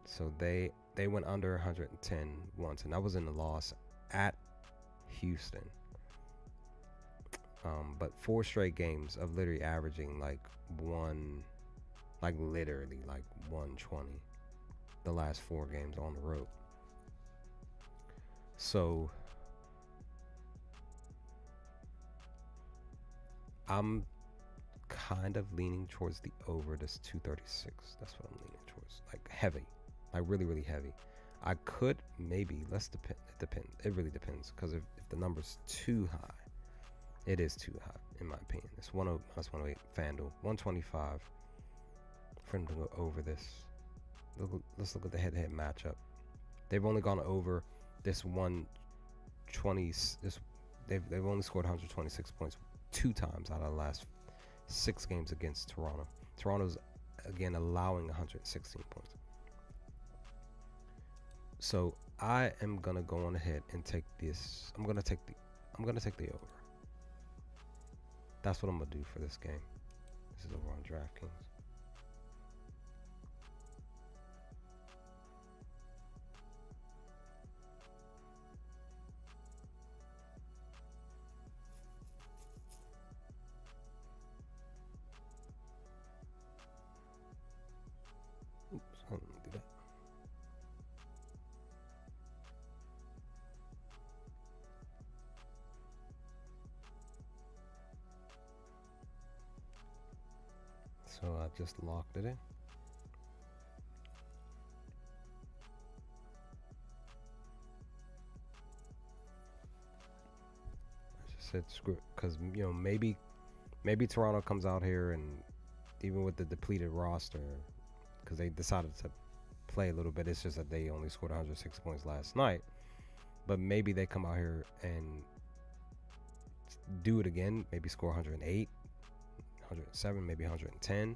So they went under 110 once, and that was in the loss at Houston. But 4 straight games of literally averaging literally 120. The last 4 games on the road. So I'm kind of leaning towards the over this 236. That's what I'm leaning towards. Like heavy. Like really, really heavy. I could maybe, it depends. It really depends. Because if the number's too high, it is too high, in my opinion. It's minus 108 FanDuel. 125 for them to go over this. Let's look at the head-to-head matchup. They've only gone over this 120. They've only scored 126 points 2 times out of the last 6 games against Toronto. Toronto's again allowing 116 points. So I am gonna go on ahead and take this. I'm gonna take the over. That's what I'm gonna do for this game. This is over on DraftKings. Oops, I didn't do that. So I just locked it in. said screw it, because maybe Toronto comes out here and even with the depleted roster, because they decided to play a little bit. It's just that they only scored 106 points last night, but maybe they come out here and do it again. Maybe score 108, 107, maybe 110.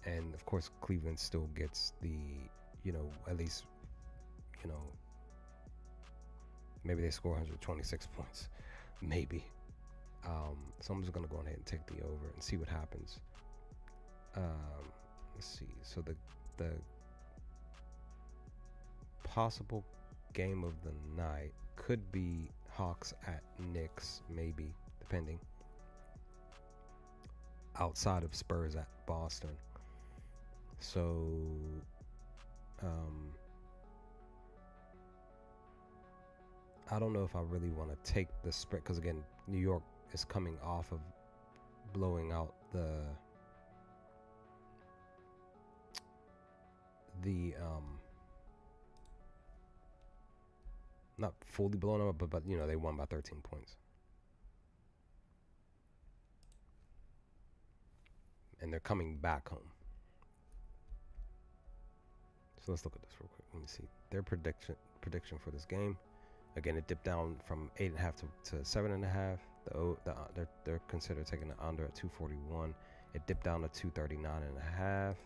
And of course, Cleveland still gets the, at least, maybe they score 126 points, maybe. So I'm just gonna go ahead and take the over and see what happens. Let's see. So the possible game of the night could be Hawks at Knicks, maybe, depending. Outside of Spurs at Boston. So I don't know if I really want to take the spread, because again, New York is coming off of blowing out the not fully blowing them up, but they won by 13 points. And they're coming back home. So let's look at this real quick. Let me see their prediction for this game. Again, it dipped down from 8.5 to 7.5. They're considered taking the under at 241. It dipped down to 239.5.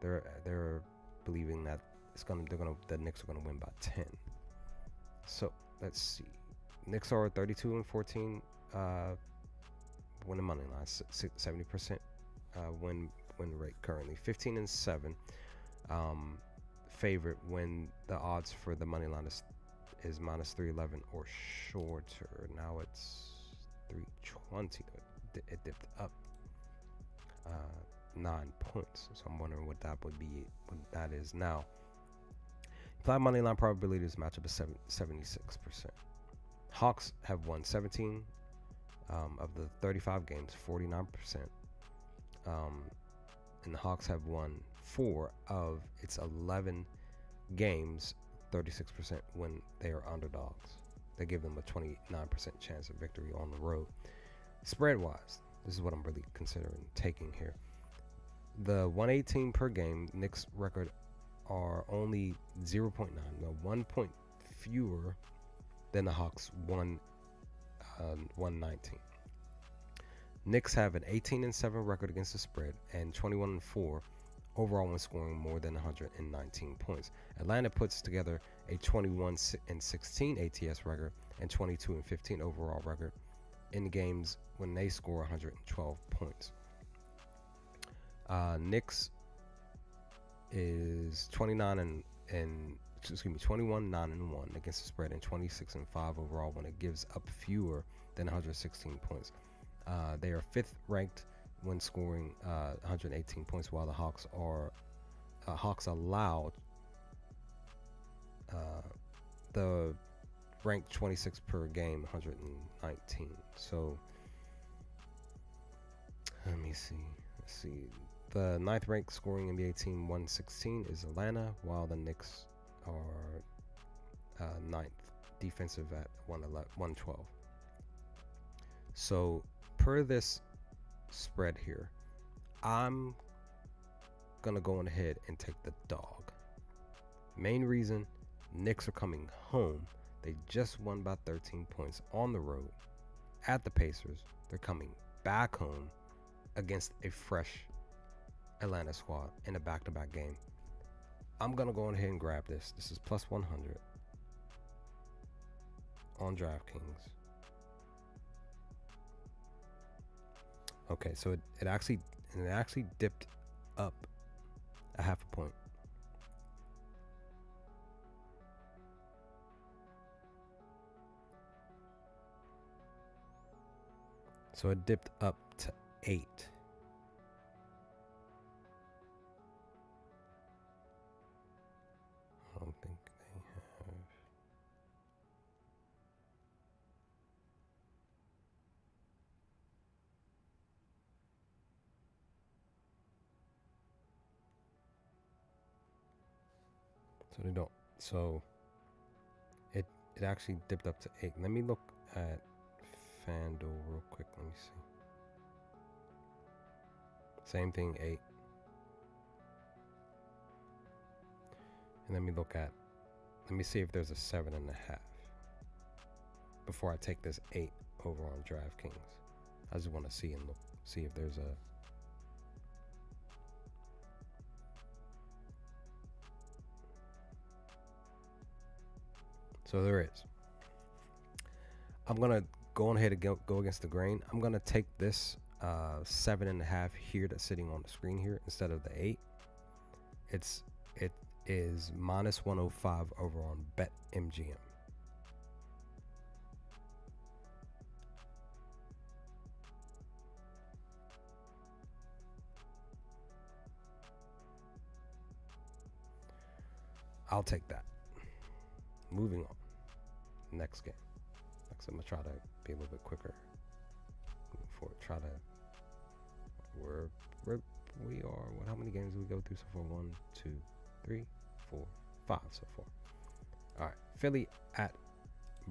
They're believing that the Knicks are gonna win by 10. So let's see. Knicks are 32-14 winning money line, 70% win rate currently. 15-7 favorite when the odds for the money line is minus 311 or shorter. Now it's 320. It dipped up 9 points. So I'm wondering what that would be. What that is now. Implied money line probability of this matchup is 76%. Hawks have won 17 of the 35 games, 49%. And the Hawks have won 4 of its 11 games, 36% when they are underdogs. They give them a 29% chance of victory on the road. Spread-wise, this is what I'm really considering taking here. The 118 per game, Knicks record are only 0.9, 1 point fewer than the Hawks, 119. Knicks have an 18-7 record against the spread and 21-4 overall when scoring more than 119 points. Atlanta puts together a 21-16 ATS record and 22-15 overall record in the when they score 112 points. Knicks is 21-9-1 against the spread and 26-5 overall when it gives up fewer than 116 points. They are 5th ranked when scoring 118 points, while the Hawks allow the ranked 26 per game, 119. So let me see. Let's see. The 9th ranked scoring NBA team, 116, is Atlanta, while the Knicks are 9th defensive at 112. So per this spread here, I'm gonna go on ahead and take the dog. Main reason, Knicks are coming home. They just won by 13 points on the road at the Pacers. They're coming back home against a fresh Atlanta squad in a back-to-back game. I'm gonna go on ahead and grab this. This is plus 100 on DraftKings. Okay, so it actually dipped up a half a point. So it dipped up to 8. I don't think they have. So they don't. So it it actually dipped up to 8. Let me look at FanDuel real quick. Let me see. Same thing, 8. And let me see if there's a 7.5 before I take this 8 over on DraftKings. I just want to see and see if there's a. So there is. I'm gonna go ahead and go against the grain. I'm gonna take this 7.5 here that's sitting on the screen here instead of the 8. It is minus 105 over on BetMGM. I'll take that. Moving on. Next game. Next, I'm gonna try to be a little bit quicker. Moving forward, try to. Where we are. How many games did we go through so far? 1, 2, 3, 4, 5 so far. All right, Philly at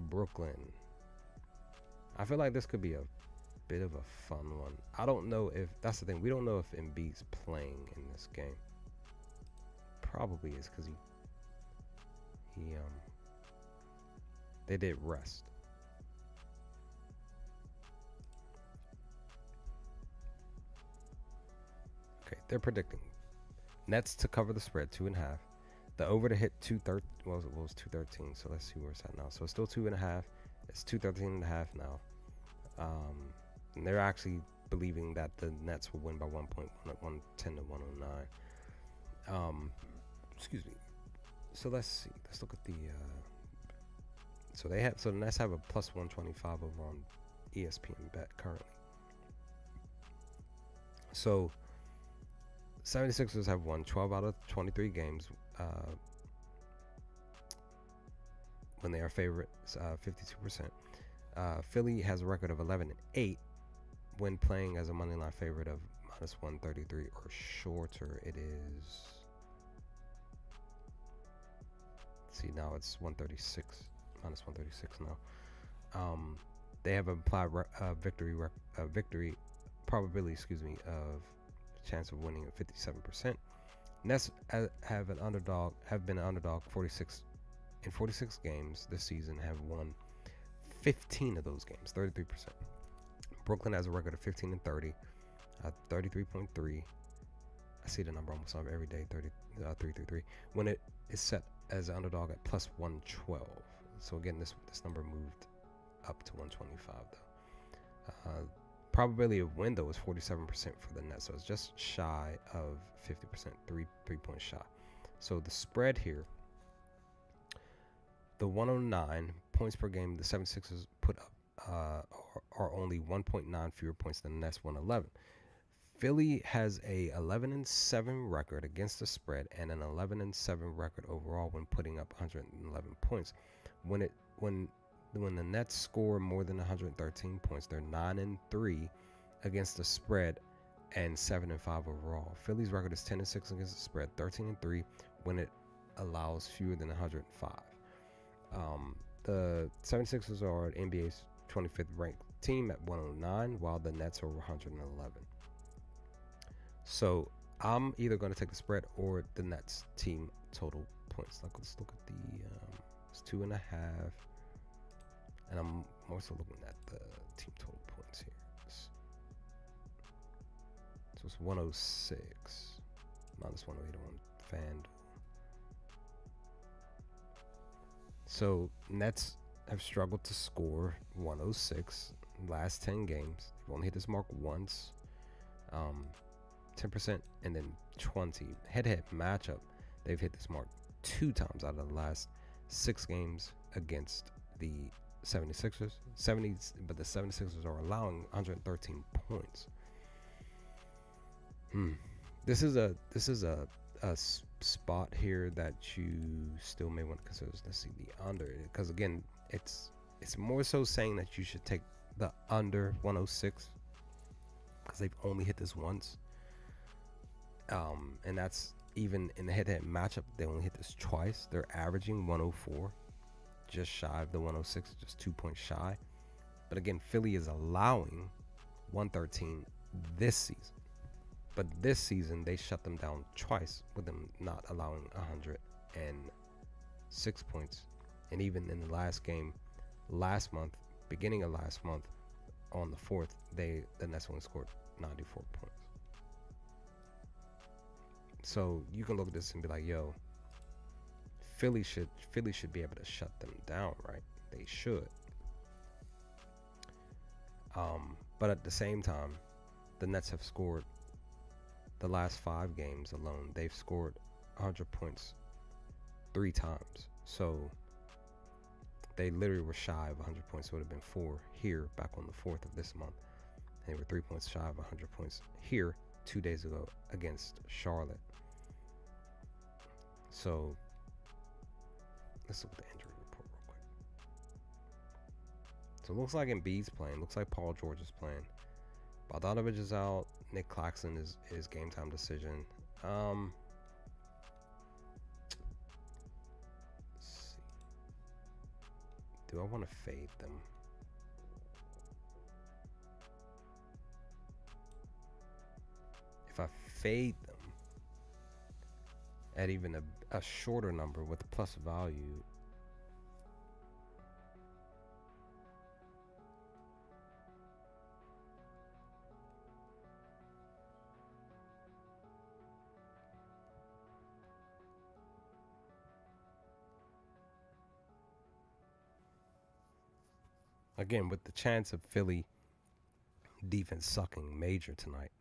Brooklyn. I feel like this could be a bit of a fun one. I don't know if that's the thing. We don't know if Embiid's playing in this game. Probably is because they did rest. Okay, they're predicting Nets to cover the spread 2.5. The over to hit 213. Well, it was 213. So let's see where it's at now. So it's still 2.5. It's 213.5 now. And they're actually believing that the Nets will win by 1 point, 110 to 109. Excuse me. So let's see. Let's look at the. So the Nets have a plus 125 over on ESPN Bet currently. So 76ers have won 12 out of 23 games when they are favorites, 52%. Philly has a record of 11-8 when playing as a money line favorite of minus 133 or shorter. It is. See, now it's 136, minus 136 now. They have implied victory probability, of chance of winning at 57%. Nets have been an underdog 46 games this season, have won 15 of those games, 33%. Brooklyn has a record of 15-30, 33.3. I see the number almost every day, 333. When it is set as an underdog at plus 112. So again, this number moved up to 125 though. Probability of win though is 47% for the Nets, so it's just shy of 50%, 3-point shot. So the spread here, the 109 points per game the 76ers put up are only 1.9 fewer points than the Nets 111. Philly has a 11-7 record against the spread and an 11-7 record overall when putting up 111 points. When the Nets score more than 113 points, they're 9-3 against the spread and 7-5 overall. Philly's record is 10-6 against the spread, 13-3 when it allows fewer than 105. The 76ers are NBA's 25th ranked team at 109, while the Nets are 111. So I'm either going to take the spread or the Nets team total points. Let's look at it's 2.5. And I'm also looking at the team total points here. So it's 106 minus 108 on FanDuel. So Nets have struggled to score 106 last 10 games. They've only hit this mark once. 10% and then 20. Head-to-head matchup, they've hit this mark 2 times out of the last 6 games against the 76ers. But the 76ers are allowing 113 points. This is a spot here that you still may want to consider. Let's see the under, because again, it's more so saying that you should take the under 106 because they've only hit this once. And that's even in the head-to-head matchup, they only hit this twice. They're averaging 104. just shy of the 106, just 2 points shy. But again, Philly is allowing 113 this season. But this season, they shut them down twice, with them not allowing 106 points. And even in the last game, last month, beginning of last month, on the 4th, the Nets only scored 94 points. So you can look at this and be like, yo, Philly should be able to shut them down, right? They should. But at the same time, the Nets have scored the last 5 games alone. They've scored 100 points 3 times. So they literally were shy of 100 points. So it would have been 4 here back on the 4th of this month. They were 3 points shy of 100 points here 2 days ago against Charlotte. So let's look at the injury report real quick. So it looks like Embiid's playing. Looks like Paul George is playing. Bogdanovic is out. Nick Claxton is game time decision. Let's see. Do I want to fade them? If I fade them at even a shorter number with plus value, again, with the chance of Philly defense sucking major tonight.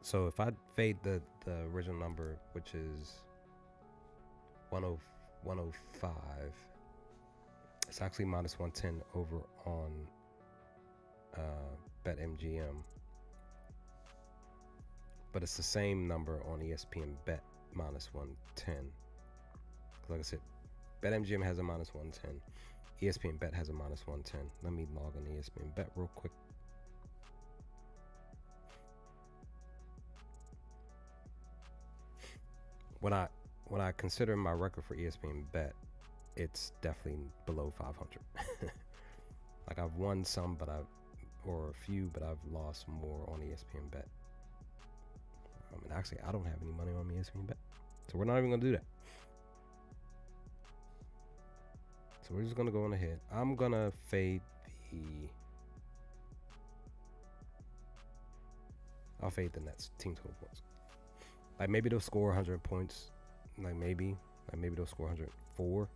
So if I fade the original number, which is 105, it's actually minus 110 over on BetMGM. But it's the same number on ESPN Bet, minus 110. Like I said, BetMGM has a minus 110. ESPN Bet has a minus 110. Let me log on ESPN Bet real quick. When I consider my record for ESPN Bet, it's definitely below 500. Like I've won some, or a few, but I've lost more on ESPN Bet. I mean, actually, I don't have any money on ESPN Bet, so we're not even gonna do that. So we're just gonna go on ahead. I'm gonna fade I'll fade the Nets team total points. Like maybe they'll score 100 points. Like maybe they'll score 104.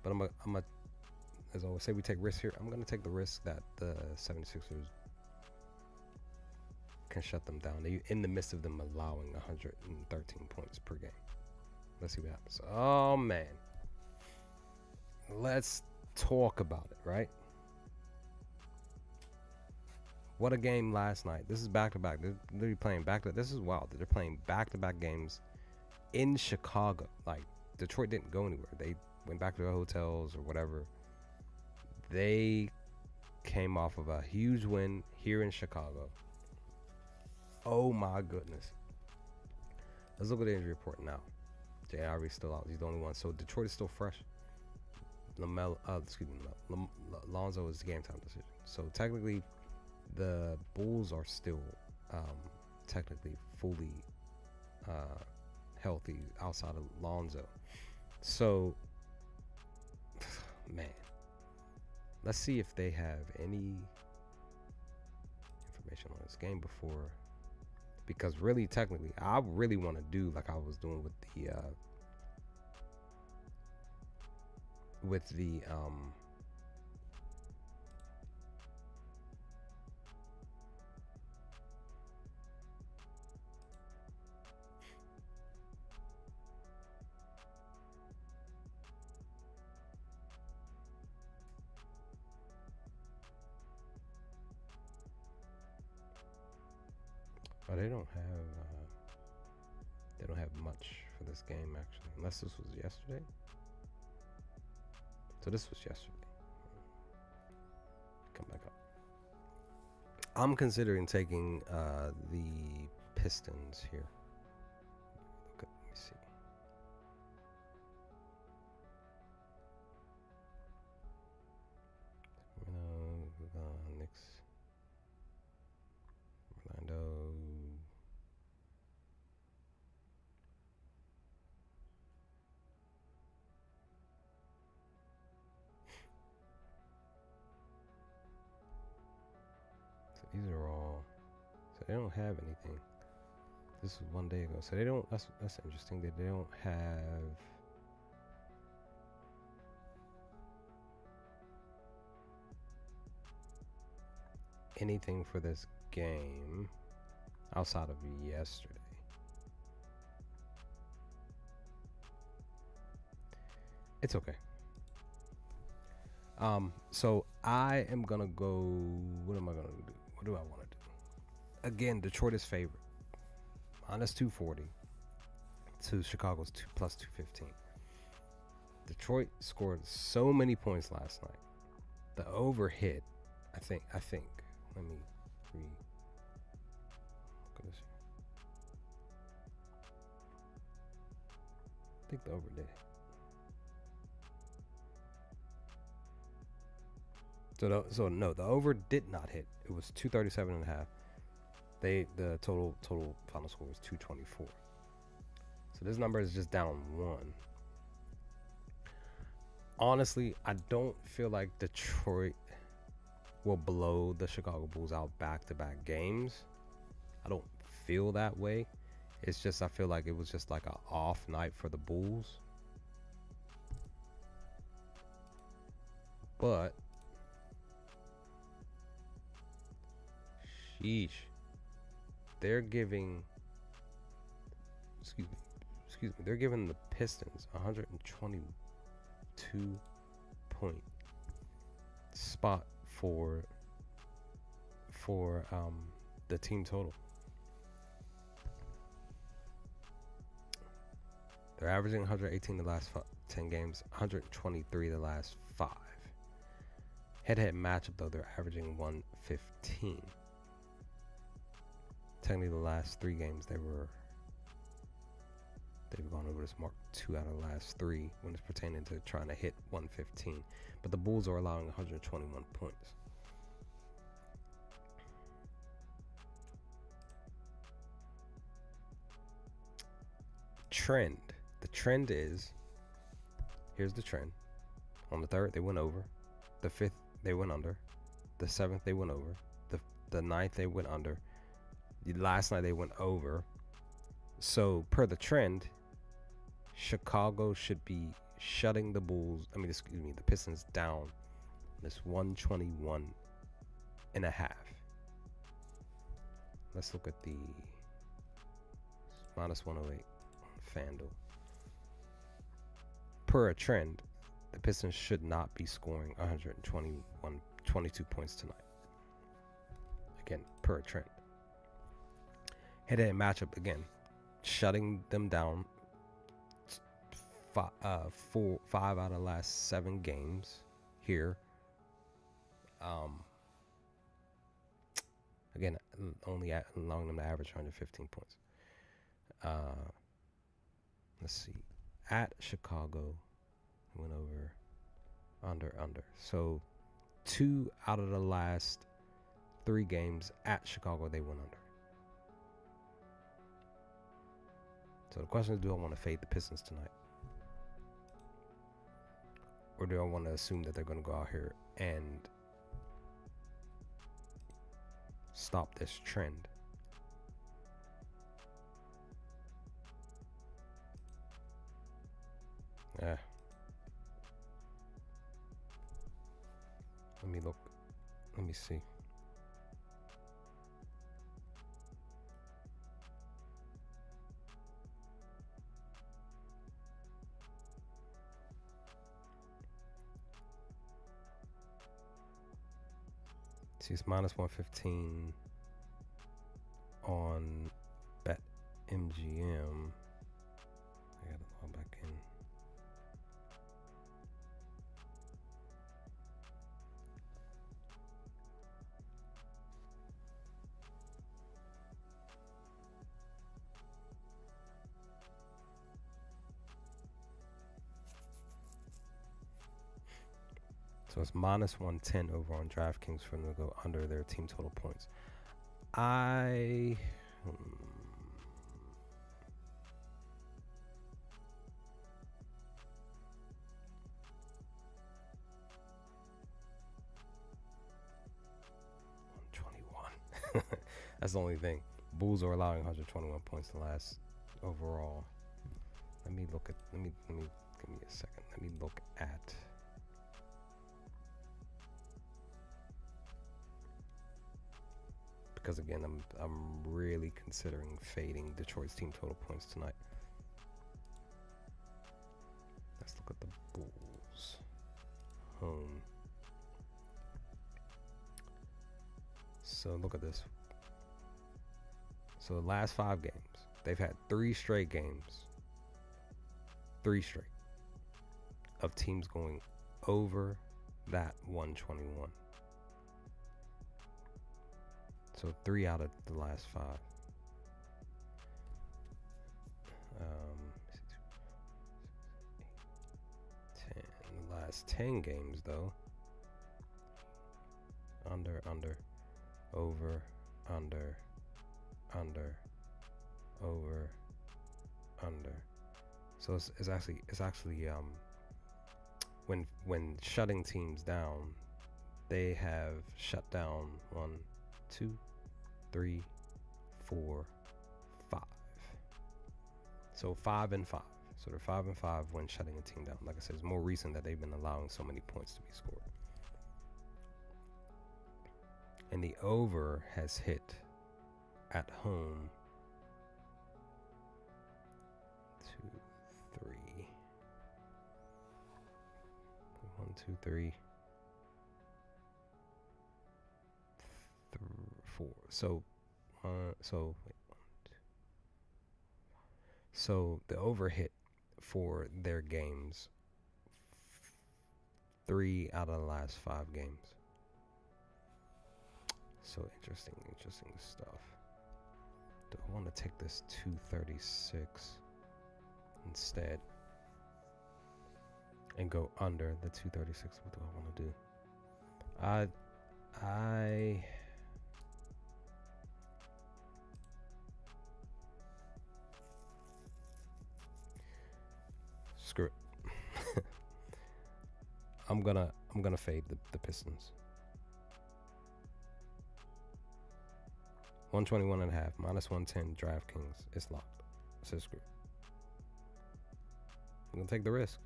But I'm a, as I always say, we take risks here. I'm gonna take the risk that the 76ers can shut them down. They in the midst of them allowing 113 points per game. Let's see what happens. Oh man, let's talk about it, right? What a game last night. This is back-to-back. They're literally playing back-to-back. This is wild. They're playing back-to-back games in Chicago. Like, Detroit didn't go anywhere. They went back to their hotels or whatever. They came off of a huge win here in Chicago. Oh, my goodness. Let's look at the injury report now. Jay Ivy's still out. He's the only one. So, Detroit is still fresh. Lonzo is the game-time decision. So, technically, the Bulls are still technically fully healthy outside of Lonzo. So, man, let's see if they have any information on this game before, because really, technically, I really want to do like I was doing with the oh, they don't have much for this game actually, unless this was yesterday. So this was yesterday. Come back up. I'm considering taking the Pistons here. Okay, let me see. Knicks. Orlando. So these are all. So they don't have anything. This was 1 day ago. So they don't. That's interesting that they don't have. Anything for this game outside of yesterday. It's okay. So I am gonna go. What am I gonna do? What do I want to do? Again, Detroit is favorite. Minus 240 to Chicago's plus 215. Detroit scored so many points last night. The over hit. I think. Let me read. Look at this. I think the over did. So no, the over did not hit. It was 237.5. The total final score was 224. So this number is just down 1. Honestly, I don't feel like Detroit will blow the Chicago Bulls out back-to-back games. I don't feel that way. It's just I feel like it was just like an off night for the Bulls. But sheesh. They're giving they're giving the Pistons 122 point spot for the team total. They're averaging 118 the last 10 games, 123 the last 5. Head-to-head matchup though, they're averaging 115. Technically, the last 3 games they've gone over this mark 2 out of the last 3 when it's pertaining to trying to hit 115. But the Bulls are allowing 121 points. Trend. The trend is, here's the trend. On the 3rd, they went over. The 5th, they went under. The 7th, they went over. The 9th, they went under. Last night, they went over. So, per the trend, Chicago should be shutting the the Pistons down this 121.5. Let's look at the minus 108 on FanDuel. Per a trend, the Pistons should not be scoring 22 points tonight. Again, per a trend. Head-to-head matchup again, shutting them down. 5 out of the last 7 games here. Again, only allowing them to average 115 points. Let's see. At Chicago, went over, under. So 2 out of the last 3 games at Chicago, they went under. So the question is, do I want to fade the Pistons tonight? Or do I want to assume that they're going to go out here and stop this trend? Yeah. Let me look. Let me see. See, it's minus 115 on BetMGM. I gotta log back in. So it's minus 110 over on DraftKings for them to go under their team total points. I. 121. That's the only thing. Bulls are allowing 121 points to last overall. Let me look at. Let me give me a second. Let me look at. Because again, I'm really considering fading Detroit's team total points tonight. Let's look at the Bulls home. So look at this. So the last 5 games, they've had 3 straight games. 3 straight of teams going over that 121. So 3 out of the last 5. 10. The last 10 games though. Under, over, under, over, under. So it's actually when shutting teams down, they have shut down 1, 2, 3, 4, 5. So 5 and 5. So they're 5 and 5 when shutting a team down. Like I said, it's more recent that they've been allowing so many points to be scored. And the over has hit at home 2, 3. 1, 2, 3. 4. So the over hit for their games 3 out of the last 5 games. So interesting stuff. Do I want to take this 236 instead and go under the 236? What do I want to do? I screw it. I'm gonna fade the Pistons. 121.5 minus 110 DraftKings. It's locked. So screw it. I'm gonna take the risk.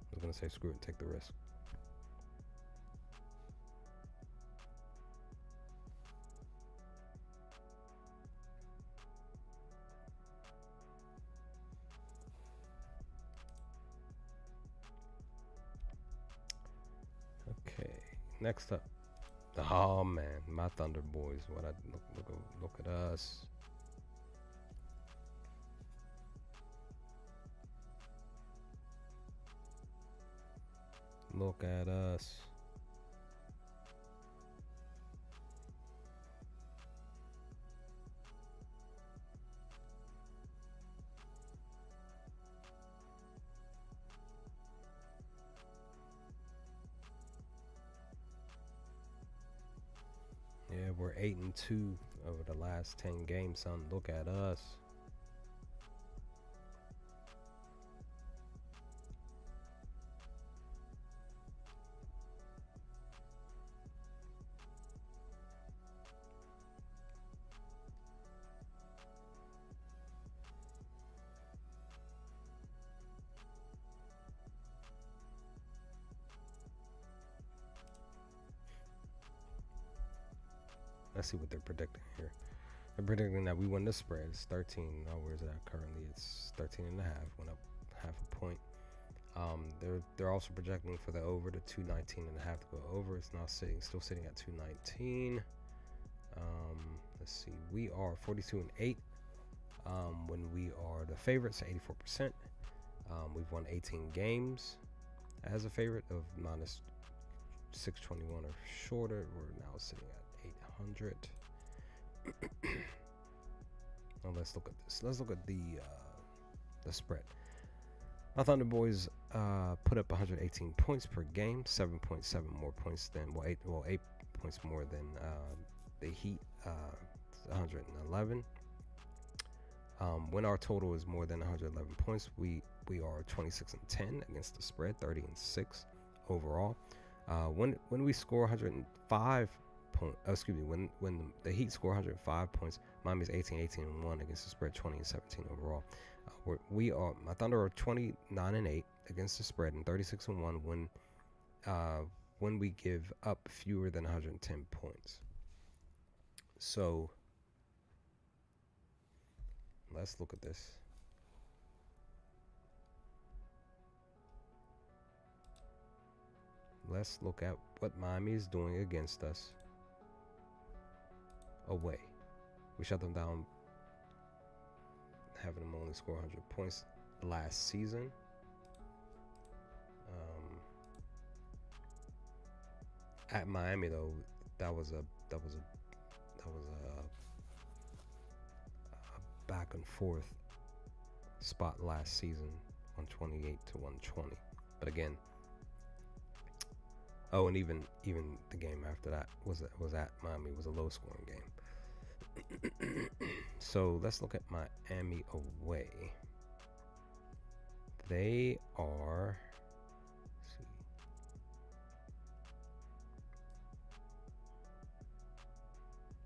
I was gonna say screw it, take the risk. Okay, next up. Oh man, my Thunder boys. What I look at us. Look at us. Yeah, we're 8-2 over the last 10 games, son. Look at us. Let's see what they're predicting here. They're predicting that we win the spread. It's 13. Oh, where's that currently? It's 13.5. Went up half a point. They're also projecting for the over to 219.5 to go over. It's now still sitting at 219. Let's see. We are 42-8. When we are the favorites at 84%. We've won 18 games as a favorite of minus 621 or shorter. We're now sitting at 800. Now let's look at this. Let's look at the the spread. My Thunder Boys put up 118 points per game, 7.7 more points than 8 points more than the Heat, 111. When our total is more than 111 points, we are 26-10 against the spread, 30-6 overall. When we score 105 points, when the Heat score 105 points, Miami's 18-1 against the spread, 20-17 overall. My Thunder are 29-8 against the spread and 36-1 when we give up fewer than 110 points. So let's look at this. Let's look at what Miami is doing against us away. We shut them down, having them only score 100 points last season. At Miami, though, that was a back and forth spot last season, 128-120. But again, and even the game after that was at Miami, was a low scoring game. So let's look at Miami away. They are, let's see,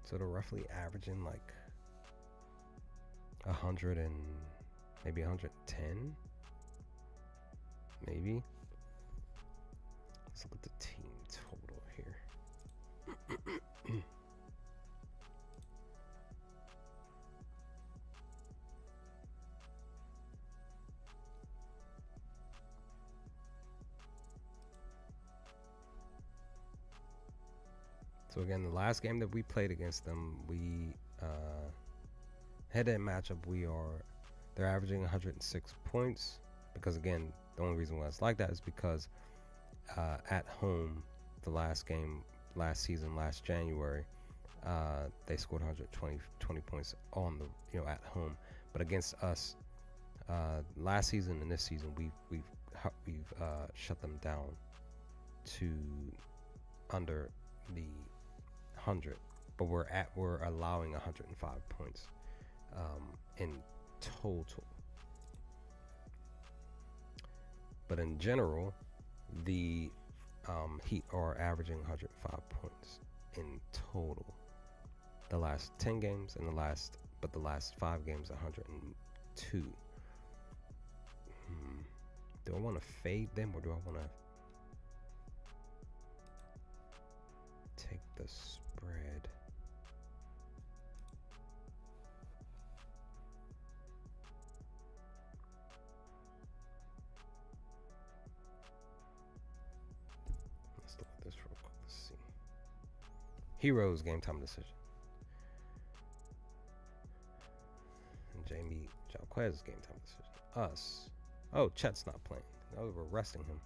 so they're roughly averaging like 100 and maybe 110, maybe. Let's look at the team total here. So again, the last game that we played against them, we head-to-head matchup, they're averaging 106 points. Because again, the only reason why it's like that is because at home, the last game last season, last January, they scored 120 points on at home. But against us, last season and this season, we've shut them down to under the 100, but we're allowing 105 points in total. But in general, the Heat are averaging 105 points in total. The last 10 games and the last 5 games 102. Do I want to fade them, or do I want to take the spread? Let's look at this real quick. Let's see. Heroes game time decision. And Jamie Jalquez game time decision. Us. Oh, Chet's not playing. Oh, we're resting him.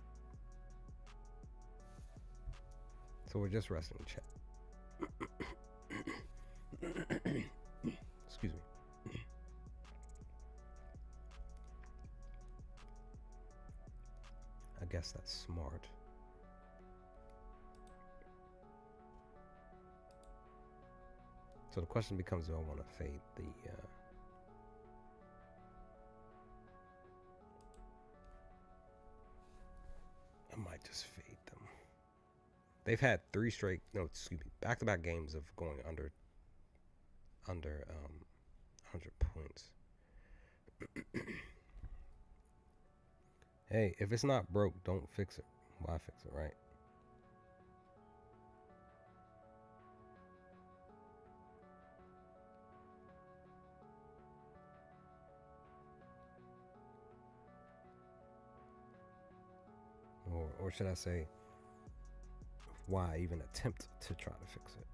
So we're just resting Chet. Excuse me. I guess that's smart. So the question becomes, do I want to fade the I might just fade them. They've had back-to-back games of going under 100 points. Hey, if it's not broke, don't fix it. Why fix it, right? Or should I say, why even attempt to try to fix it?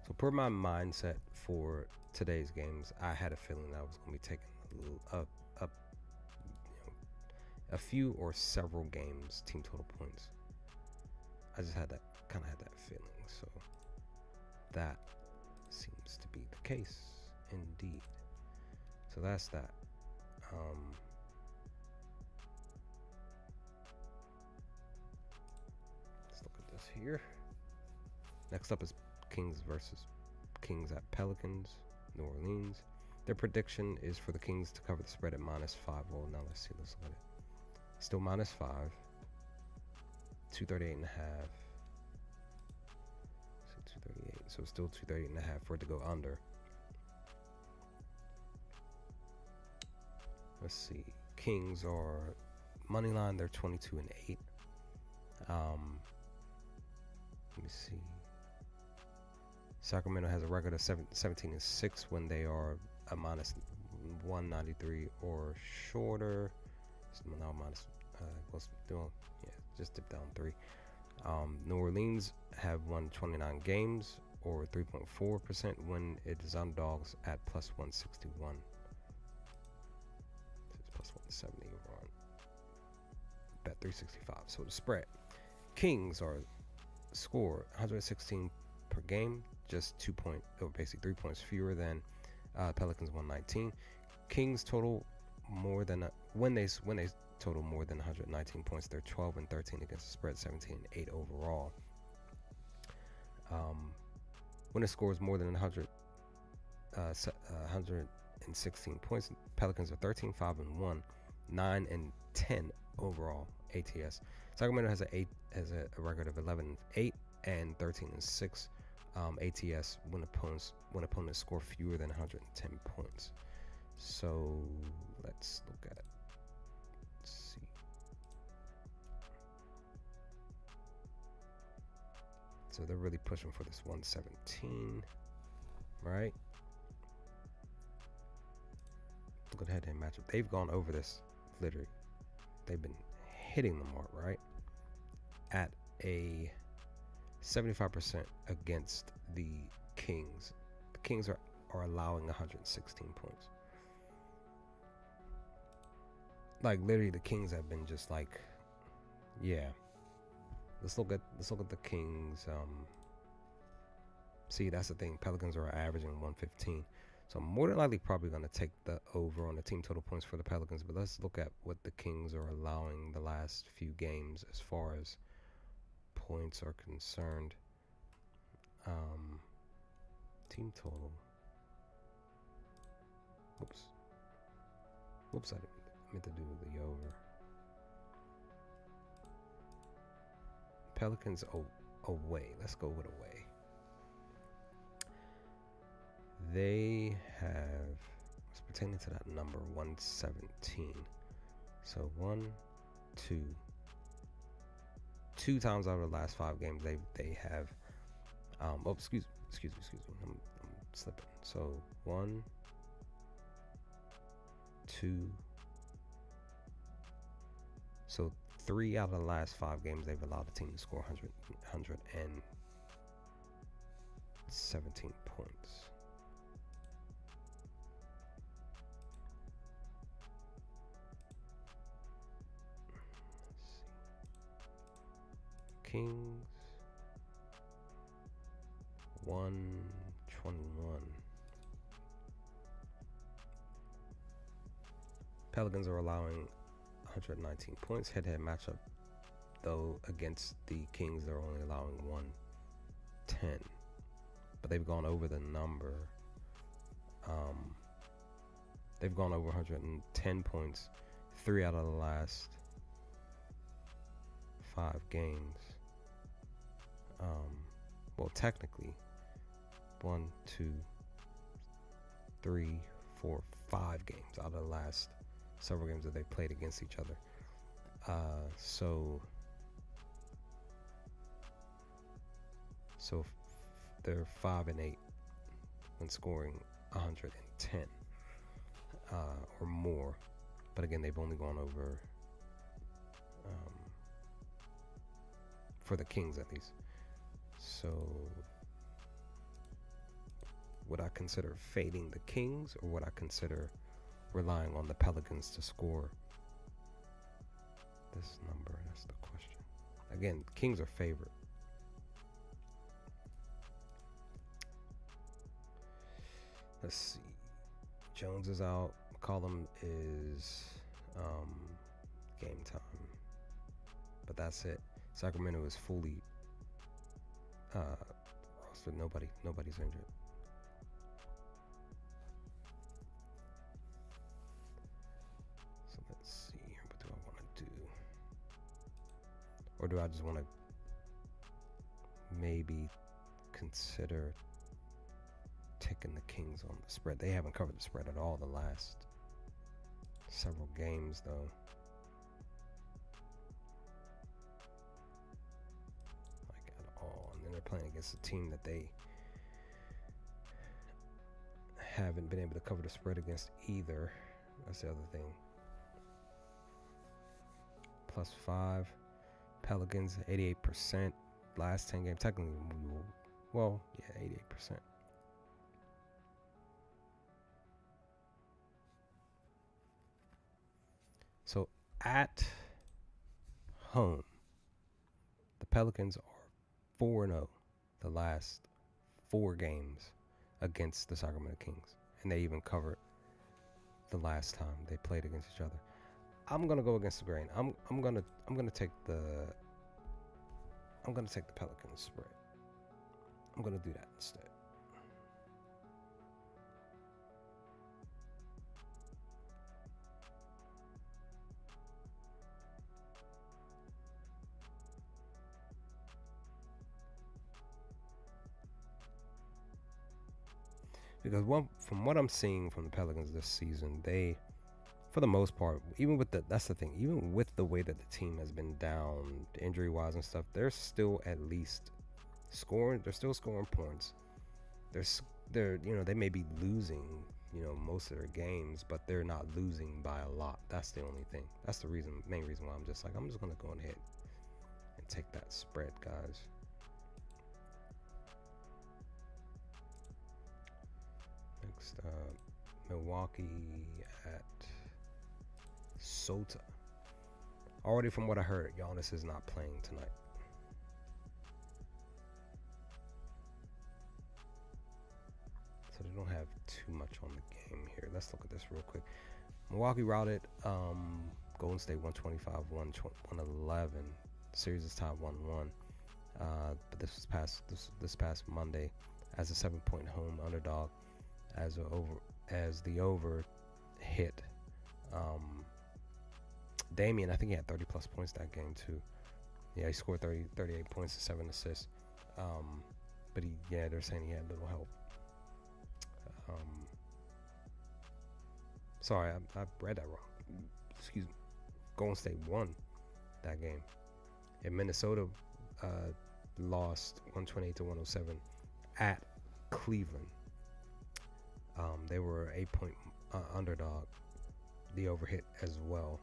So per my mindset for today's games, I had a feeling that I was going to be taking a few or several games team total points. I just had that feeling. So that seems to be the case indeed. So that's that. Let's look at this here. Next up is Kings at Pelicans, New Orleans. Their prediction is for the Kings to cover the spread at -5. Well, now let's look at it. Still -5. 238.5. So 238. So still 238.5 for it to go under. Let's see. Kings are money line. They're 22-8. Let me see. Sacramento has a record of 17-6 when they are a -193 or shorter. So now just dip down 3. New Orleans have won 29 games or 3.4% when it is underdogs at +161. So it's +170 over on bet 365. So the spread. Kings are score 116 per game, just 3 points fewer than Pelicans 119. Kings total more than when they total more than 119 points, they're 12-13 against the spread, 17-8 overall. When it scores more than 116 points, Pelicans are 13-5-1, 9-10 overall ATS. Sacramento has a record of 11-8 and 13-6 ATS when opponents score fewer than 110 points. So let's look at. Let's see. So they're really pushing for this 117, right? Look at head-to-head matchup. They've gone over this literally. They've been hitting the mark, right? At a 75% against the Kings. The Kings are allowing 116 points. Like literally, the Kings have been just like, yeah. Let's look at the Kings. See, that's the thing. Pelicans are averaging 115. So I'm more than likely probably going to take the over on the team total points for the Pelicans. But let's look at what the Kings are allowing the last few games as far as points are concerned. Team total. Whoops, I meant to do the over. Pelicans away. Let's go with away. They have, it's pertaining to that number 117. So 2 times out of the last 5 games they have. Excuse me. I'm slipping. So 1, 2. So 3 out of the last 5 games they've allowed the team to score 117 points. Let's see. Kings 121. Pelicans are allowing 119 points. Head-to-head matchup, though, against the Kings, they're only allowing 110. But they've gone over the number. They've gone over 110 points 3 out of the last 5 games. Well, technically, 1, 2, 3, 4, 5 games out of the last several games that they've played against each other. So they're 5-8 when scoring 110 or more. But again, they've only gone over, for the Kings at least. So would I consider fading the Kings, or would I consider relying on the Pelicans to score this number? That's the question. Again, Kings are favorite Let's see. Jones is out. McCollum is game time. But that's it. Sacramento is fully rostered. Nobody's injured. So let's see here. What do I want to do? Or do I just want to maybe consider taking the Kings on the spread? They haven't covered the spread at all the last several games, though. Like, at all. And then they're playing against a team that they haven't been able to cover the spread against either. That's the other thing. +5. Pelicans, 88%. Last 10 games. Technically, well, yeah, 88%. So at home, the Pelicans are 4-0 the last 4 games against the Sacramento Kings, and they even covered the last time they played against each other. I'm gonna go against the grain. I'm gonna take the Pelicans spread. I'm gonna do that instead. Because from what I'm seeing from the Pelicans this season, they, for the most part, even with the way that the team has been down injury-wise and stuff, they're still at least scoring. They're still scoring points. They may be losing, most of their games, but they're not losing by a lot. That's the only thing. That's the main reason why I'm just gonna go ahead and take that spread, guys. Next up, Milwaukee at Sota. Already from what I heard, Giannis is not playing tonight. So they don't have too much on the game here. Let's look at this real quick. Milwaukee routed Golden State 125-111. Series is tied 1-1. But this past Monday as a 7-point home underdog. As the over hit, Damian, I think he had 30 plus points that game too. Yeah, he scored 38 points and 7 assists. But they're saying he had little help. Sorry, I read that wrong. Excuse me. Golden State won that game. And Minnesota lost 128-107 at Cleveland. They were an 8-point underdog. The over hit as well.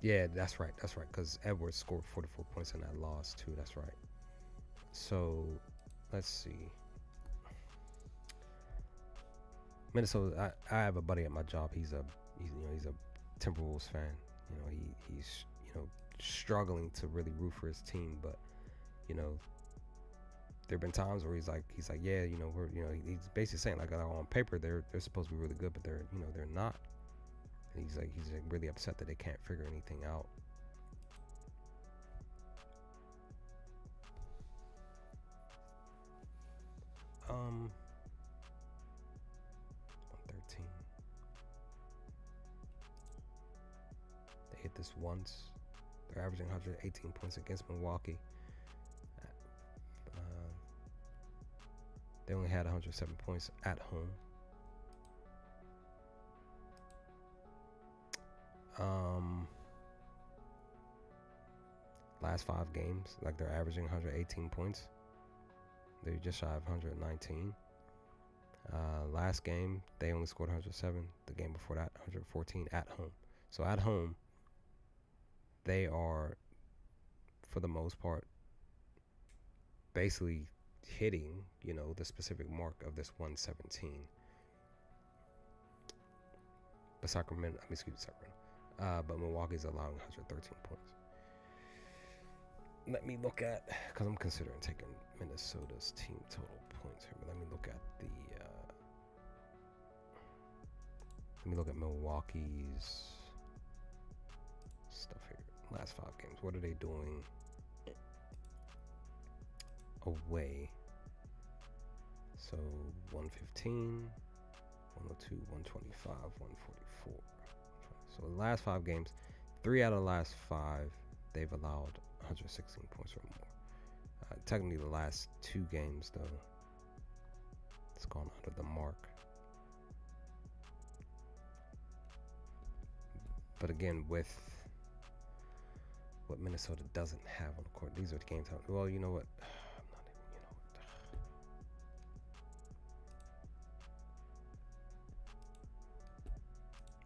Yeah, that's right. Because Edwards scored 44 points in that loss too. That's right. So let's see. Minnesota. I have a buddy at my job. He's a Timberwolves fan. He's struggling to really root for his team, but there've been times where he's like, yeah, he's basically saying like on paper they're supposed to be really good, but they're not. And he's really upset that they can't figure anything out. Um, 113. They hit this once. They're averaging 118 points against Milwaukee. They only had 107 points at home. Last 5 games, they're averaging 118 points. They're just shy of 119. Last game, they only scored 107. The game before that, 114 at home. So at home, they are, for the most part, basically hitting, the specific mark of this 117. But but Milwaukee's allowing 113 points. Let me look at, because I'm considering taking Minnesota's team total points here, but let me look at the Let me look at Milwaukee's stuff here. Last 5 games. What are they doing away? So 115, 102, 125, 144. So the last 5 games, 3 out of the last 5, they've allowed 116 points or more. Technically, the last 2 games, though, it's gone under the mark. But again, with what Minnesota doesn't have on the court, these are the games. Well, you know what? I'm not even, you know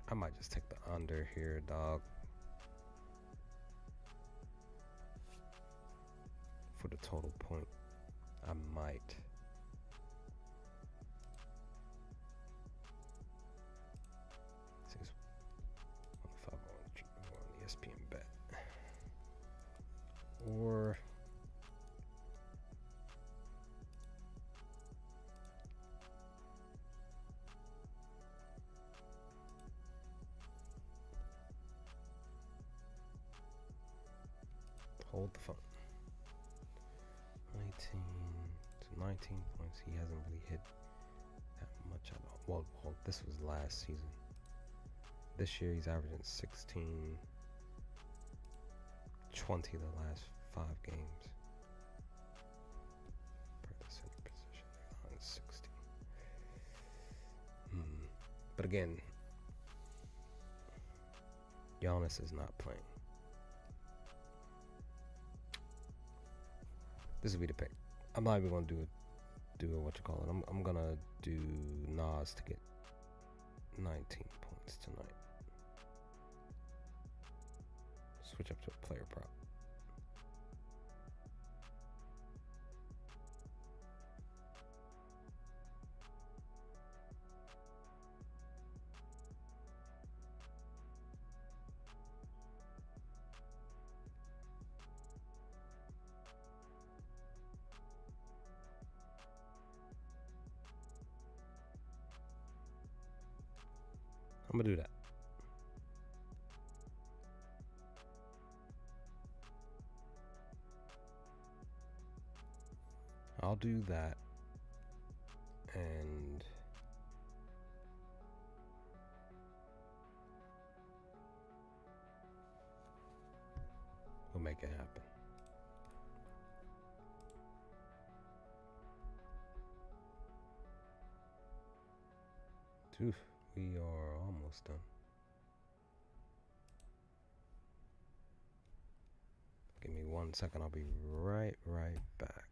what? I might just take the under here, dog. For the total point, I might. See, it's 105 on the ESPN bet. Or hold the phone. 19 points. He hasn't really hit that much at all. Well, this was last season. This year he's averaging 16, 20 the last 5 games. Per the center position, they're on 60. But again, Giannis is not playing. This will be the pick. I'm not even gonna do what you call it. I'm gonna do Nas to get 19 points tonight. Switch up to a player prop. I'm gonna do that. I'll do that, and we'll make it happen. Oof, we are almost done. Give me 1 second. I'll be right back.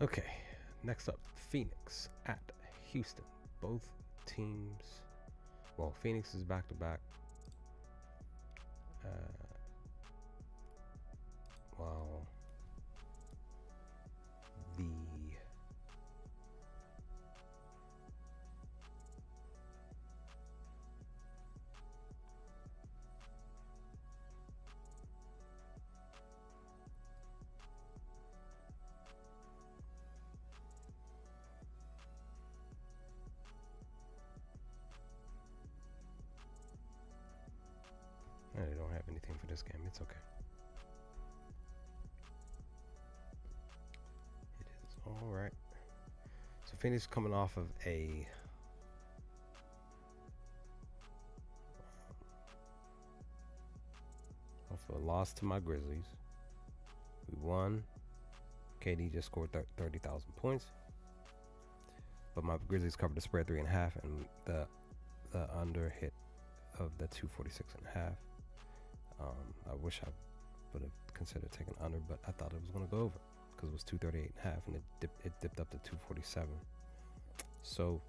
Okay, next up, Phoenix at Houston. Both teams, well, Phoenix is back-to-back. While the they don't have anything for this game. It's okay. It is all right. So Phoenix coming off of a off a loss to my Grizzlies. We won. KD just scored 30,000 points. But my Grizzlies covered the spread 3.5, and the under hit of the 246.5. I wish I would have considered taking under, but I thought it was going to go over because it was 238.5, and it dipped up to 247. So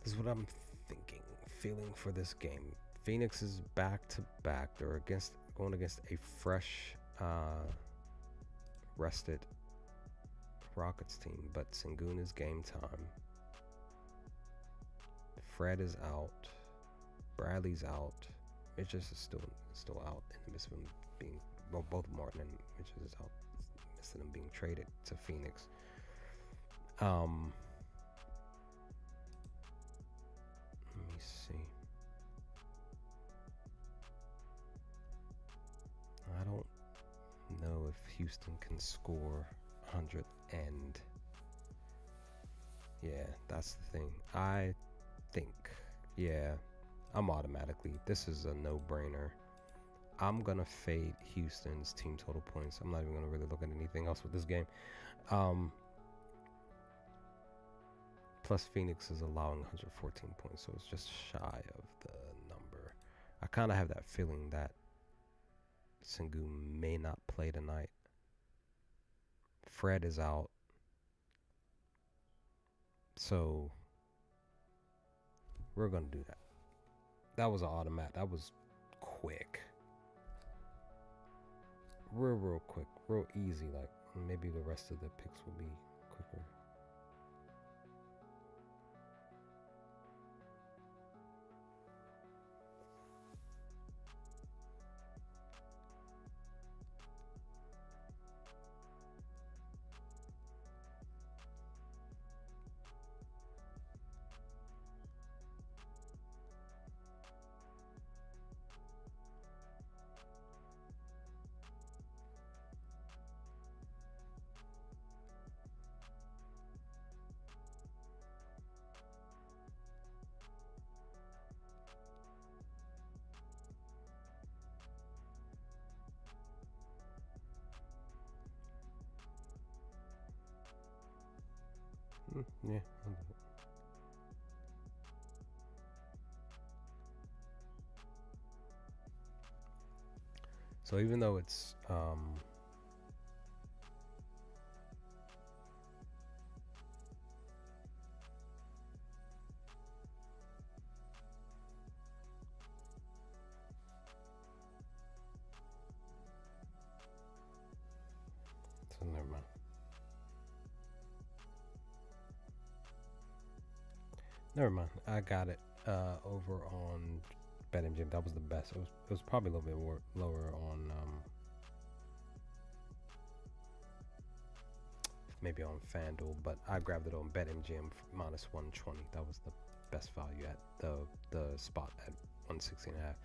this is what I'm feeling for this game. Phoenix is back to back. They're going against a fresh, rested Rockets team, but Sengun is game time. Fred is out. Bradley's out. Mitchell is still out in the midst of him being, well, both Martin and Mitchell is out in the midst of them being traded to Phoenix. Let me see. I don't know if Houston can score 100, and yeah, that's the thing. I think, yeah, I'm automatically, this is a no-brainer. I'm gonna fade Houston's team total points. I'm not even gonna really look at anything else with this game. Plus Phoenix is allowing 114 points, so it's just shy of the number. I kind of have that feeling that Sengun may not play tonight. Fred is out. So we're going to do that. That was an automatic. That was quick. Real quick. Real easy. Like, maybe the rest of the picks will be quicker. Yeah, I'll do it. So even though it's so never mind. Never mind. I got it over on BetMGM. That was the best. It was probably a little bit more lower on maybe on FanDuel, but I grabbed it on BetMGM minus 120. That was the best value at the spot at 116.5.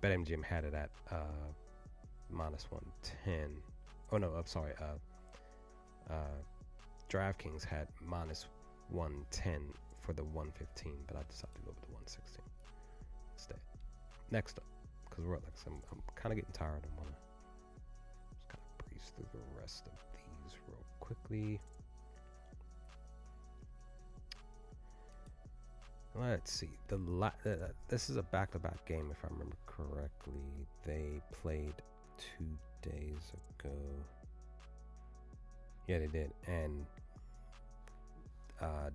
BetMGM had it at minus 110. Oh no, I'm sorry. DraftKings had minus 110 for the 115, but I decided to go with the 116 instead. Next up, because we're like I'm kind of getting tired. I want to just kind of breeze through the rest of these real quickly. Let's see. This is a back-to-back game, if I remember correctly. They played 2 days ago. Yeah, they did, and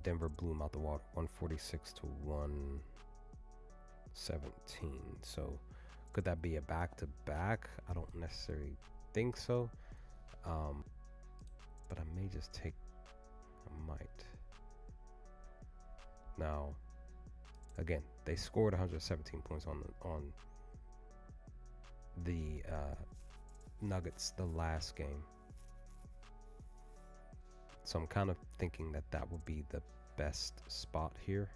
Denver blew them out the water, 146 to 117. So could that be a back-to-back? I don't necessarily think so. But I may just take, I might. Now, again, they scored 117 points on the Nuggets the last game. So I'm kind of thinking that would be the best spot here.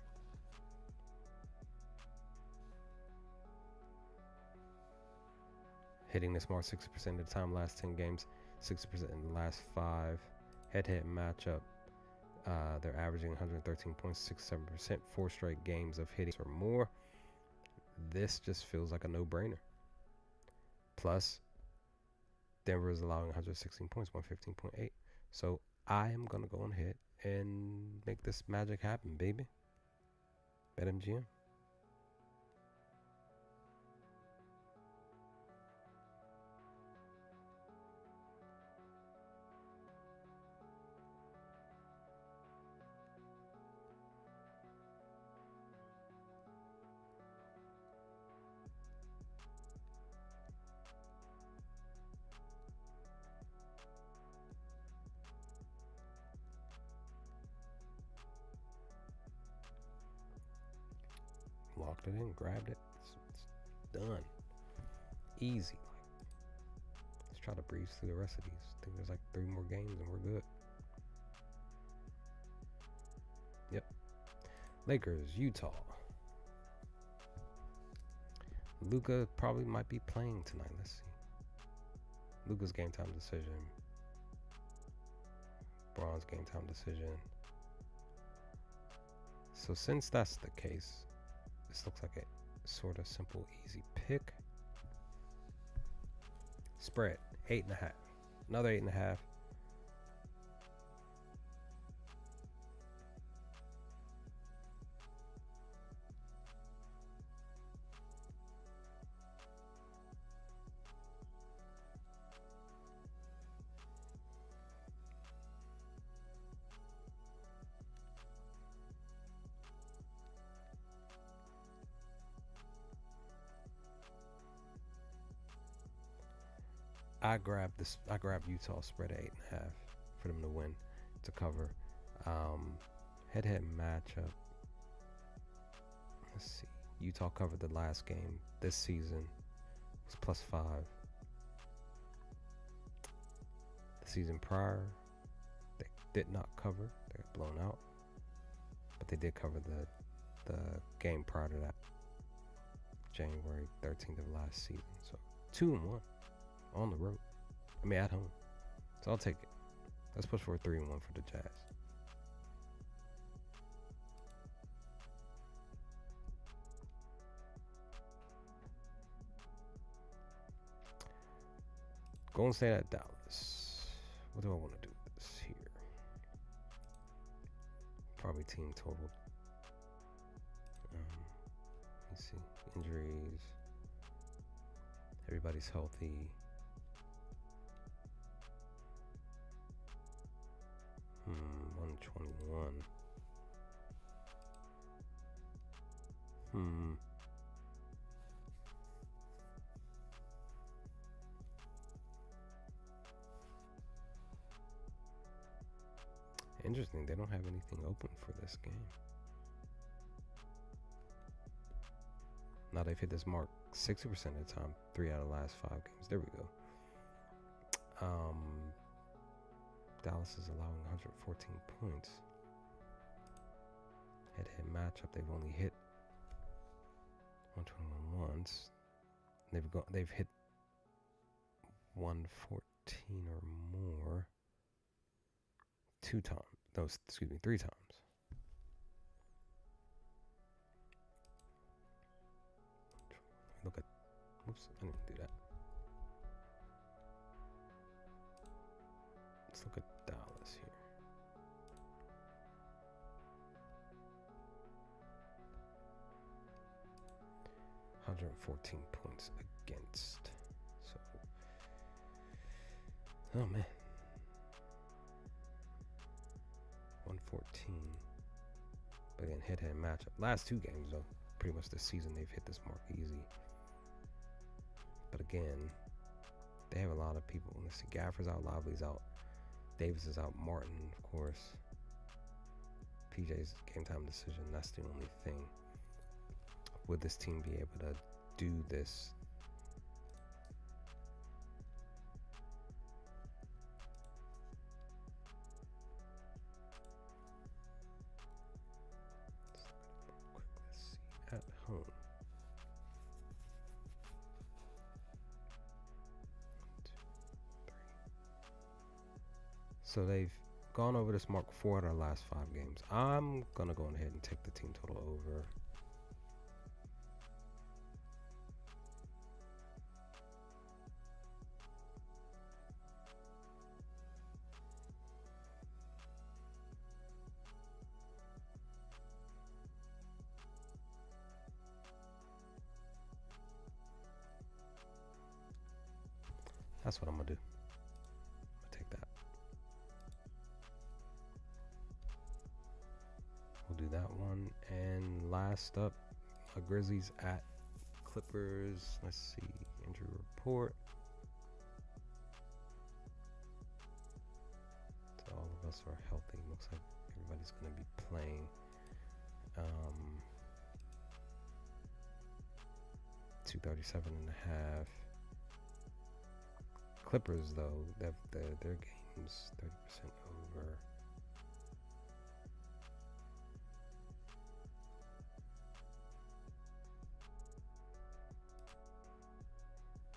Hitting this mark 60% of the time last 10 games, 60% in the last 5. Head-to-head matchup. They're averaging 113.67%, 4 straight games of hitting or more. this just feels like a no-brainer. Plus, Denver is allowing 116 points, 115.8. So I am going to go ahead and make this magic happen, baby. BetMGM. Locked it in, grabbed it. It's done. Easy. Let's try to breeze through the rest of these. I think there's like 3 more games and we're good. Yep. Lakers, Utah. Luka probably might be playing tonight. Let's see. Luka's game time decision. Braun's game time decision. So since that's the case, this looks like a sort of simple, easy pick. Spread 8.5. Another 8.5. I grabbed Utah spread at 8.5 for them to win, to cover. Head-to-head matchup. Let's see. Utah covered the last game this season. It was +5. The season prior, they did not cover. They got blown out. But they did cover the game prior to that, January 13th of last season. So 2-1 on the road. I mean, at home. So I'll take it. Let's push for a 3-1 for the Jazz. Golden State at Dallas. What do I want to do with this here? Probably team total. Let's see. Injuries. Everybody's healthy. 121. Interesting, they don't have anything open for this game. Now they've hit this mark 60% of the time, 3 out of the last 5 games. There we go. Dallas is allowing 114 points. Head-to-head matchup, they've only hit 121 once. They've hit 114 or more 2 times. No, excuse me, 3 times. Look at, whoops, I didn't do that. Let's look at Dallas here. $114 points against. So, oh man, 114. But again, head-to-head matchup. Last 2 games though, pretty much this season they've hit this mark easy. But again, they have a lot of people. Let's see, Gafford's out, Lively's out, Davis is out, Martin, of course. PJ's game time decision. That's the only thing. Would this team be able to do this? Let's see. At home. So they've gone over this mark 4 out of the last 5 games. I'm going to go ahead and take the team total over. That's what I'm gonna do. I'm gonna take that. We'll do that one. And last up, Grizzlies at Clippers. Let's see, injury report. So all of us are healthy. Looks like everybody's gonna be playing. 237.5. Clippers though, their game's 30% over.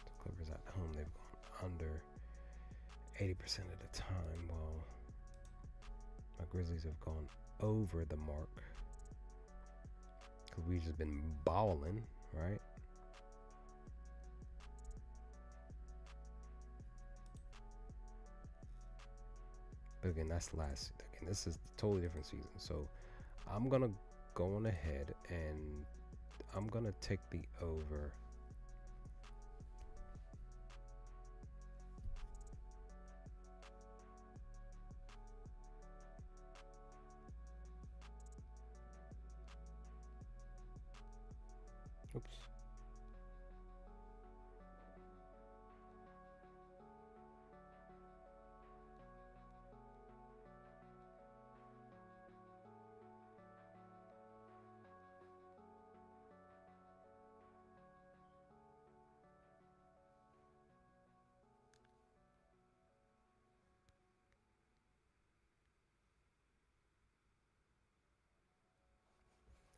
So Clippers at home, they've gone under 80% of the time, while my Grizzlies have gone over the mark. Because we've just been balling, right? But again, that's last. Again, this is a totally different season. So I'm going to go on ahead and I'm going to take the over. Oops.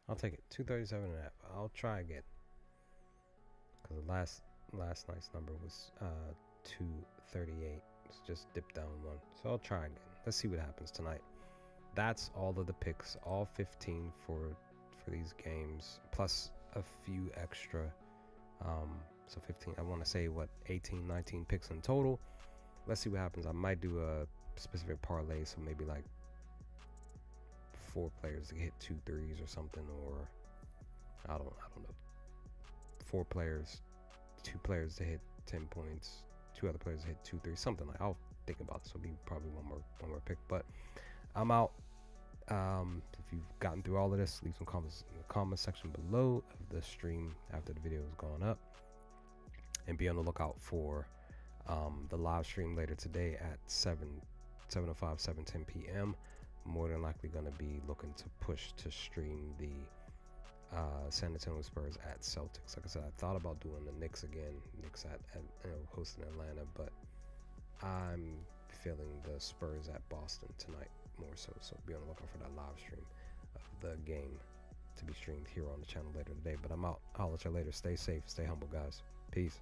I'll take it. 237.5. I'll try again. Because the last night's number was 238. It's just dipped down one. So I'll try again. Let's see what happens tonight. That's all of the picks, all 15 for these games, plus a few extra. So 15. I want to say 18, 19 picks in total. Let's see what happens. I might do a specific parlay, so maybe like 4 players to hit 2 threes or something, or I don't know. 4 players, 2 players to hit 10 points, 2 other players to hit 2 threes, something like. I'll think about this. Will be probably one more pick, but I'm out. If you've gotten through all of this, leave some comments in the comment section below of the stream after the video has gone up, and be on the lookout for the live stream later today at 7:05, 7:10 p.m. More than likely going to be looking to push to stream the San Antonio Spurs at Celtics. Like I said, I thought about doing the Knicks again. Knicks at hosting Atlanta, but I'm feeling the Spurs at Boston tonight more so. So be on the lookout for that live stream of the game to be streamed here on the channel later today. But I'm out. I'll let you later. Stay safe. Stay humble, guys. Peace.